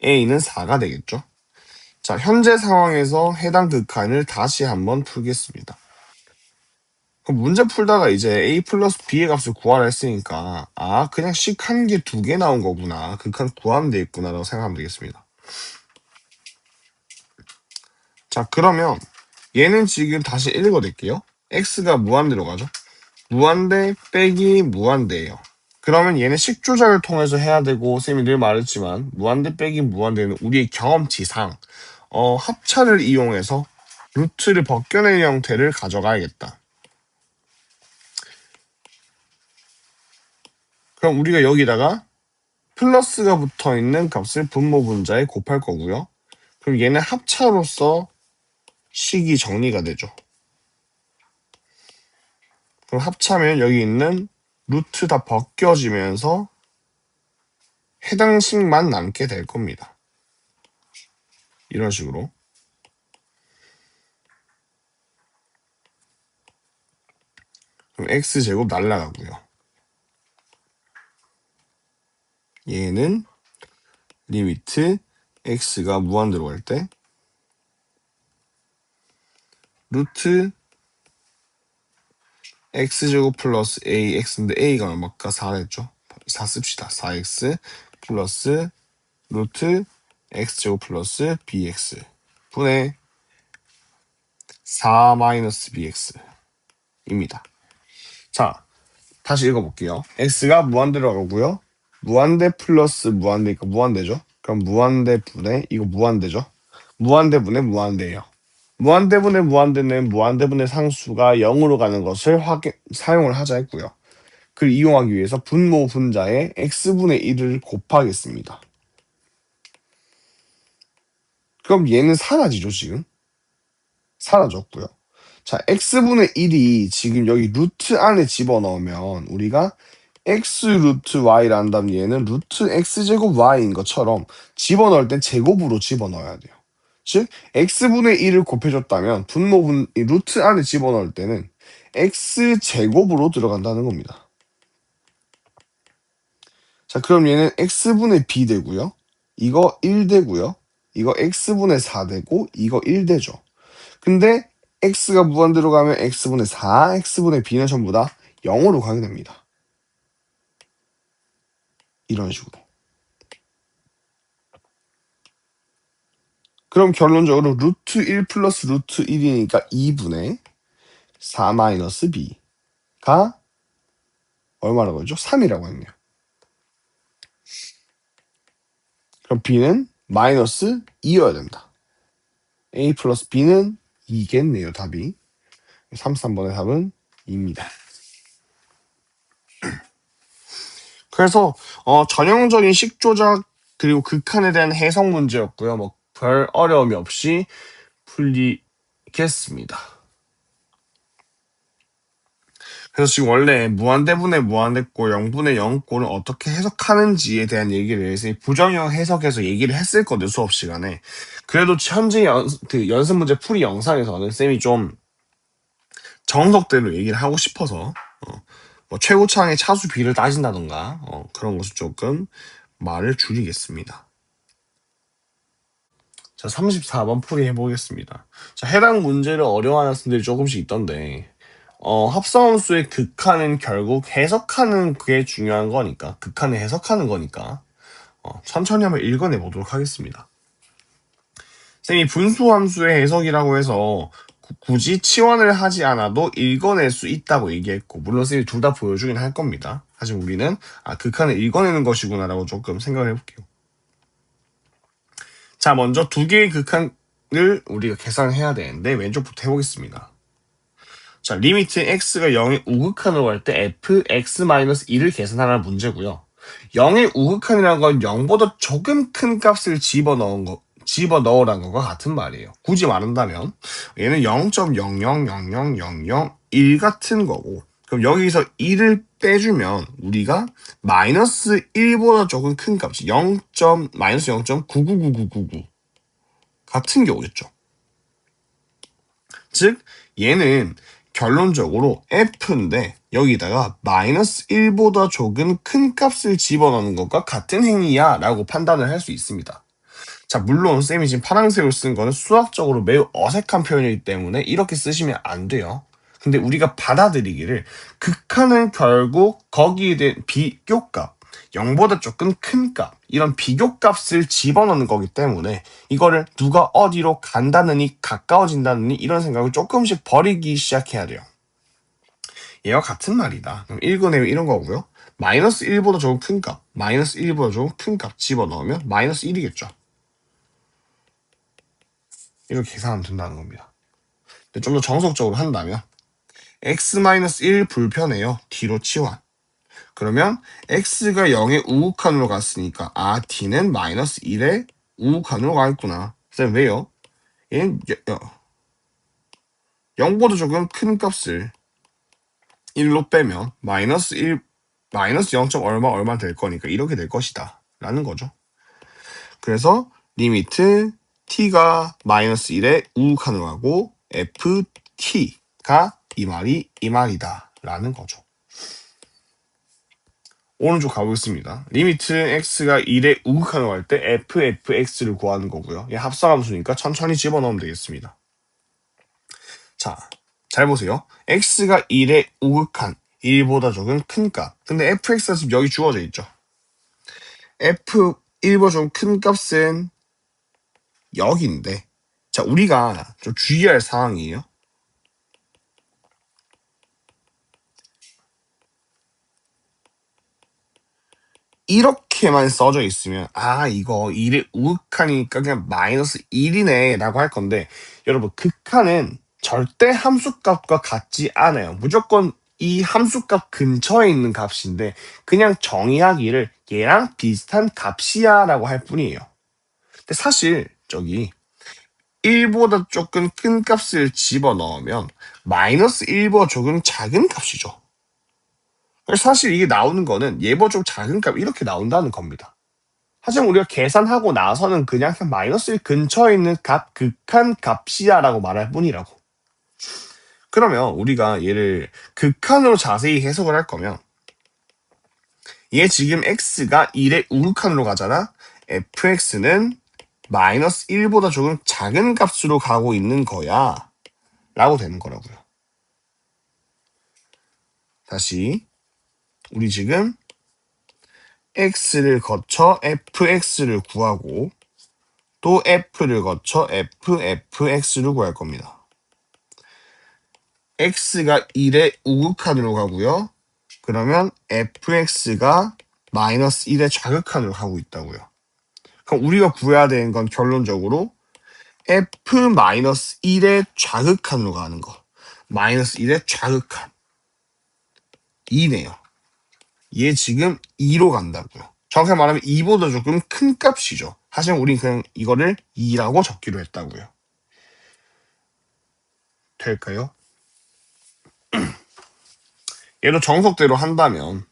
a는 4가 되겠죠. 자, 현재 상황에서 해당 극한을 다시 한번 풀겠습니다. 그럼 문제 풀다가 이제 a 플러스 b의 값을 구하라 했으니까 아 그냥 식 한 개, 두 개 나온 거구나. 극한 구하면 되겠구나 라고 생각하면 되겠습니다. 자, 그러면 얘는 지금 다시 읽어낼게요. x가 무한대로 가죠. 무한대 빼기 무한대예요. 그러면 얘는 식 조작을 통해서 해야 되고, 쌤이 늘 말했지만 무한대 빼기 무한대는 우리의 경험치상 합차를 이용해서 루트를 벗겨낼 형태를 가져가야겠다. 그럼 우리가 여기다가 플러스가 붙어있는 값을 분모 분자에 곱할 거고요. 그럼 얘는 합차로서 식이 정리가 되죠. 그럼 합차면 여기 있는 루트 다 벗겨지면서 해당 식만 남게 될 겁니다. 이런 식으로. 그럼 x제곱 날라가고요. 얘는 리미트 x가 무한대로 갈 때 루트 x제곱 플러스 ax인데 a가 얼마까? 4랬죠. 4 씁시다. 4x 플러스 루트 x제곱 플러스 bx 분의 4 마이너스 bx입니다. 자, 다시 읽어볼게요. x가 무한대로 가고요. 무한대 플러스 무한대니까 무한대죠. 그럼 무한대 분의 이거 무한대죠. 무한대 분의 무한대예요. 무한대분의 무한대는 무한대분의 상수가 0으로 가는 것을 사용을 하자 했고요. 그를 이용하기 위해서 분모 분자에 x분의 1을 곱하겠습니다. 그럼 얘는 사라지죠, 지금? 사라졌고요. 자, x분의 1이 지금 여기 루트 안에 집어넣으면 우리가 x 루트 y라 한다면 얘는 루트 x제곱 y인 것처럼 집어넣을 땐 제곱으로 집어넣어야 돼요. 즉 x분의 1을 곱해줬다면 분모분 루트 안에 집어넣을 때는 x제곱으로 들어간다는 겁니다. 자, 그럼 얘는 x분의 b 되고요. 이거 1 되고요. 이거 x분의 4 되고 이거 1 되죠. 근데 x가 무한대로 가면 x분의 4, x분의 b는 전부 다 0으로 가게 됩니다. 이런 식으로. 그럼 결론적으로 루트 1 플러스 루트 1이니까 2분의 4-b가 얼마라고 했죠? 3이라고 했네요. 그럼 b는 마이너스 2여야 됩니다. a 플러스 b는 2겠네요, 답이. 33번의 답은 2입니다. 그래서 전형적인 식조작 그리고 극한에 대한 해석 문제였고요. 뭐 별 어려움이 없이 풀리겠습니다. 그래서 지금 원래 무한대분의 무한대꼴, 0분의 0꼴을 어떻게 해석하는지에 대한 얘기를 선생님이 부정형 해석해서 얘기를 했을 거든요, 수업 시간에. 그래도 현재 연습 문제 풀이 영상에서는 쌤이 좀 정석대로 얘기를 하고 싶어서 뭐 최고차항의 차수 비를 따진다던가 그런 것을 조금 말을 줄이겠습니다. 자, 34번 풀이 해보겠습니다. 자, 해당 문제를 어려워하는 학생들이 조금씩 있던데 합성함수의 극한은 결국 해석하는 게 중요한 거니까 극한을 해석하는 거니까 천천히 한번 읽어내 보도록 하겠습니다. 쌤이 분수함수의 해석이라고 해서 굳이 치환을 하지 않아도 읽어낼 수 있다고 얘기했고 물론 쌤이 둘 다 보여주긴 할 겁니다. 하지만 우리는 극한을 읽어내는 것이구나 라고 조금 생각을 해볼게요. 자, 먼저 두 개의 극한을 우리가 계산해야 되는데 왼쪽부터 해보겠습니다. 자, 리미트 x가 0의 우극한으로 갈 때 fx-2를 계산하라는 문제고요. 0의 우극한이라는 건 0보다 조금 큰 값을 집어넣으라는 것과 같은 말이에요. 굳이 말한다면 얘는 0.000001 같은 거고 그럼 여기서 1을 빼주면 우리가 마이너스 1보다 조금 큰 값이 마이너스 0.999999 같은 게 오겠죠. 즉 얘는 결론적으로 f인데 여기다가 마이너스 1보다 조금 큰 값을 집어넣는 것과 같은 행위야 라고 판단을 할 수 있습니다. 자, 물론 쌤이 지금 파란색으로 쓴 거는 수학적으로 매우 어색한 표현이기 때문에 이렇게 쓰시면 안 돼요. 근데 우리가 받아들이기를 극한은 결국 거기에 대한 비교값 0보다 조금 큰 값, 이런 비교값을 집어넣는 거기 때문에 이거를 누가 어디로 간다느니 가까워진다느니 이런 생각을 조금씩 버리기 시작해야 돼요. 얘와 같은 말이다. 그럼 1근의 이런 거고요. 마이너스 1보다 조금 큰 값, 마이너스 1보다 조금 큰 값 집어넣으면 마이너스 1이겠죠. 이렇게 계산하면 된다는 겁니다. 좀 더 정석적으로 한다면 x-1 불편해요. 뒤로 치환. 그러면 x가 0의 우극한으로 갔으니까 d는 마이너스 1의 우극한으로 가겠구나. 쌤 왜요? 얘는 0보다 조금 큰 값을 1로 빼면 마이너스 0. 얼마 될 거니까 이렇게 될 것이다 라는 거죠. 그래서 리미트 t가 마이너스 1의 우극한으로 가고 ft가 이 말이다 라는 거죠. 오른쪽 가보겠습니다. 리미트 x가 1의 우극한으로 갈 때 fx를 구하는 거고요. 얘 합성함수니까 천천히 집어넣으면 되겠습니다. 자, 잘 보세요. x가 1의 우극한, 1보다 조금 큰 값. 근데 fx가 지금 여기 주어져 있죠. f 1보다 조금 큰 값은 여기인데 자, 우리가 좀 주의할 사항이에요. 이렇게만 써져 있으면 이거 1의 우극한이니까 그냥 마이너스 1이네 라고 할 건데 여러분 극한은 절대 함수값과 같지 않아요. 무조건 이 함수값 근처에 있는 값인데 그냥 정의하기를 얘랑 비슷한 값이야 라고 할 뿐이에요. 근데 사실 저기 1보다 조금 큰 값을 집어넣으면 마이너스 1보다 조금 작은 값이죠. 사실 이게 나오는 거는 얘보다 좀 작은 값 이렇게 나온다는 겁니다. 하지만 우리가 계산하고 나서는 그냥 마이너스 1 근처에 있는 값, 극한 값이야 라고 말할 뿐이라고. 그러면 우리가 얘를 극한으로 자세히 해석을 할 거면 얘 지금 x가 1의 우극한으로 가잖아. fx는 마이너스 1보다 조금 작은 값으로 가고 있는 거야 라고 되는 거라고요. 다시 우리 지금 x를 거쳐 fx를 구하고 또 f를 거쳐 fx를 구할 겁니다. x가 1의 우극한으로 가고요. 그러면 fx가 마이너스 1의 좌극한으로 가고 있다고요. 그럼 우리가 구해야 되는 건 결론적으로 f-1의 좌극한으로 가는 거. 마이너스 1의 좌극한. 2네요. 얘 지금 2로 간다고요. 정확히 말하면 2보다 조금 큰 값이죠. 하지만 우린 그냥 이거를 2라고 적기로 했다고요. 될까요? 얘도 정석대로 한다면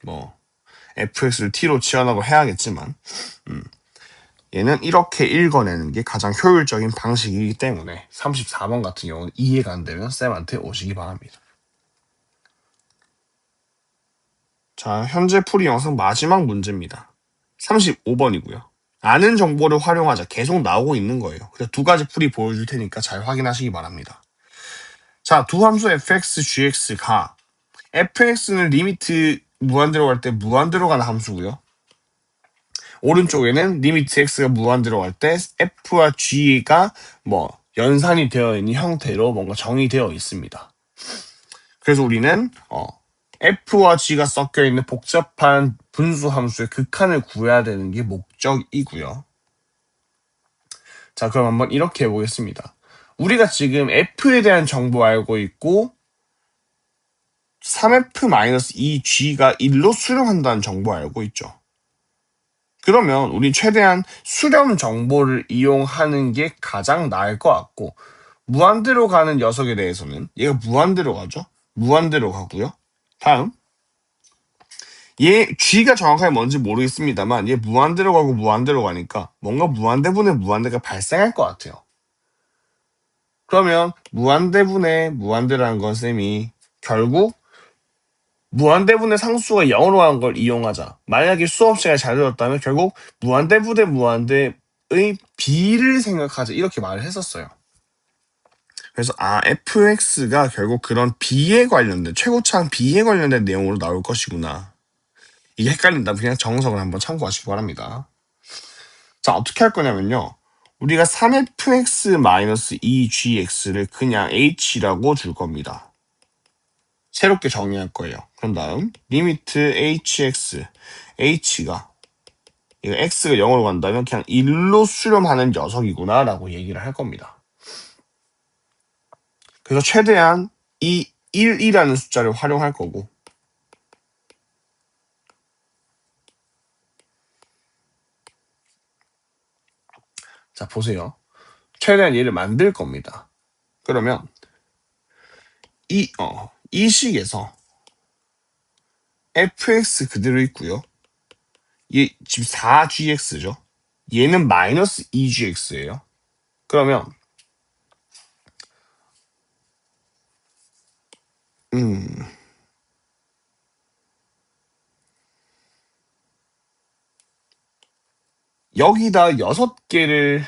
뭐 fx를 t로 치환하고 해야겠지만 얘는 이렇게 읽어내는 게 가장 효율적인 방식이기 때문에 34번 같은 경우는 이해가 안 되면 쌤한테 오시기 바랍니다. 자, 현재 풀이 영상 마지막 문제입니다. 35번이고요. 아는 정보를 활용하자 계속 나오고 있는 거예요. 그래서 두 가지 풀이 보여줄 테니까 잘 확인하시기 바랍니다. 자, 두 함수 fx, gx가 fx는 리미트 무한대로 갈 때 무한대로 가는 함수고요. 오른쪽에는 리미트 x가 무한대로 갈 때 f와 g가 뭐 연산이 되어 있는 형태로 뭔가 정의되어 있습니다. 그래서 우리는 f와 g가 섞여 있는 복잡한 분수 함수의 극한을 구해야 되는 게 목적이고요. 자, 그럼 한번 이렇게 해보겠습니다. 우리가 지금 f에 대한 정보 알고 있고 3f-2g가 1로 수렴한다는 정보 알고 있죠. 그러면 우리 최대한 수렴 정보를 이용하는 게 가장 나을 것 같고 무한대로 가는 녀석에 대해서는 얘가 무한대로 가죠. 무한대로 가고요. 다음 얘 g가 정확하게 뭔지 모르겠습니다만 얘 무한대로 가고 무한대로 가니까 뭔가 무한대분의 무한대가 발생할 것 같아요. 그러면 무한대분의 무한대라는 건 쌤이 결국 무한대분의 상수가 0으로 가는 걸 이용하자. 만약에 수업 시간에 잘 들었다면 결국 무한대분의 무한대의 b를 생각하자 이렇게 말을 했었어요. 그래서 fx가 결국 그런 b에 관련된 최고차항 b에 관련된 내용으로 나올 것이구나. 이게 헷갈린다면 그냥 정석을 한번 참고하시기 바랍니다. 자, 어떻게 할 거냐면요. 우리가 3fx-2gx를 그냥 h라고 줄 겁니다. 새롭게 정의할 거예요. 그런 다음 리미트 hx, h가 이거 x가 0으로 간다면 그냥 1로 수렴하는 녀석이구나 라고 얘기를 할 겁니다. 그래서 최대한 이 1이라는 숫자를 활용할 거고 자, 보세요. 최대한 얘를 만들 겁니다. 그러면 이 식에서 fx 그대로 있고요. 얘 지금 4gx죠. 얘는 마이너스 2gx예요. 그러면 여기다 6개를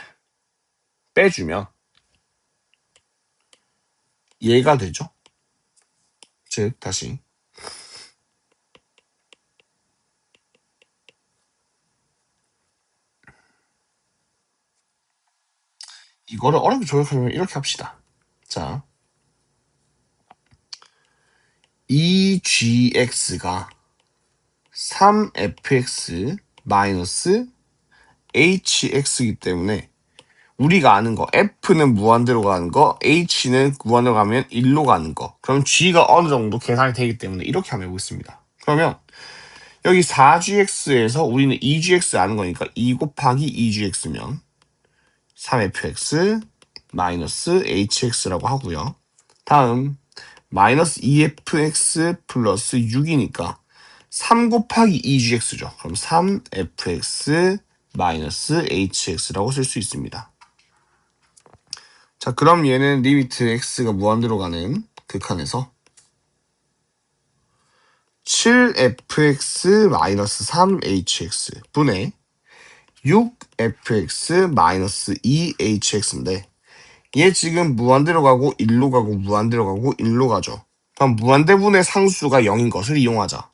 빼주면 얘가 되죠. 즉 다시 이거를 어렵게 조역하면 이렇게 합시다. 자, 2gx가 3fx 마이너스 hx이기 때문에 우리가 아는 거 f는 무한대로 가는 거 h는 무한대로 가면 1로 가는 거 그럼 g가 어느 정도 계산이 되기 때문에 이렇게 하면 해보겠습니다. 그러면 여기 4gx에서 우리는 2gx 아는 거니까 2 곱하기 2gx면 3fx 마이너스 hx라고 하고요. 다음 마이너스 2fx 플러스 6이니까 3 곱하기 2gx죠. 그럼 3fx 마이너스 hx라고 쓸 수 있습니다. 자, 그럼 얘는 리미트 x가 무한대로 가는 극한에서 7fx 마이너스 3hx 분의 6fx 마이너스 2hx인데 얘 지금 무한대로 가고 1로 가고 무한대로 가고 1로 가죠. 그럼 무한대분의 상수가 0인 것을 이용하자.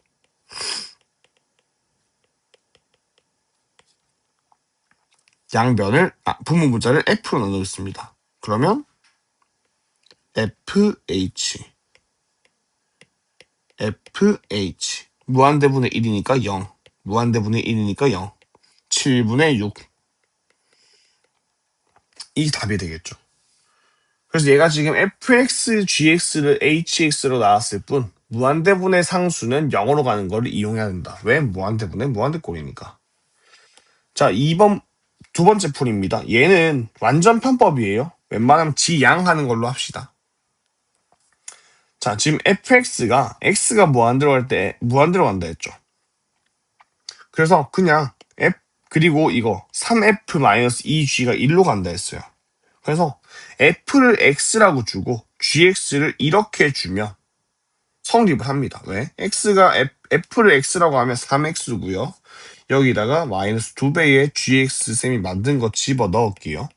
양변을 분모분자를 f로 나누겠습니다. 그러면 FH 무한대분의 1이니까 0 무한대분의 1이니까 0 7분의 6 이 답이 되겠죠. 그래서 얘가 지금 fx, gx를 hx로 나왔을 뿐 무한대분의 상수는 0으로 가는 걸 이용해야 된다. 왜? 무한대분의 무한대꼴이니까. 자, 2번 두 번째 풀입니다. 얘는 완전 편법이에요. 웬만하면 지양하는 걸로 합시다. 자, 지금 fx가 x가 무한대로 갈 때 무한대로 간다 했죠. 그래서 그냥 그리고 이거 3f-2g가 1로 간다 했어요. 그래서 f를 x라고 주고 gx를 이렇게 주면 성립을 합니다. 왜? f를 x라고 하면 3x고요. 여기다가 마이너스 2배의 gx쌤이 만든 거 집어 넣을게요.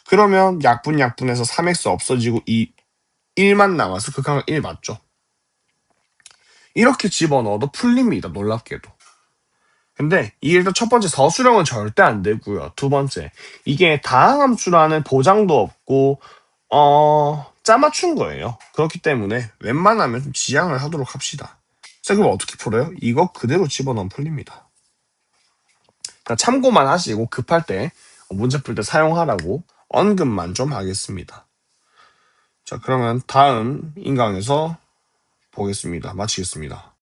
그러면 약분해서 3x 없어지고 이 1만 남아서 극한각 1 맞죠? 이렇게 집어넣어도 풀립니다. 놀랍게도. 근데 이게 일단 첫 번째 서술형은 절대 안 되고요. 두 번째 이게 다항함수라는 보장도 없고 짜맞춘 거예요. 그렇기 때문에 웬만하면 좀 지양을 하도록 합시다. 자, 그럼 어떻게 풀어요? 이거 그대로 집어넣으면 풀립니다. 그러니까 참고만 하시고 급할 때 문제 풀 때 사용하라고 언급만 좀 하겠습니다. 자, 그러면 다음 인강에서 보겠습니다. 마치겠습니다.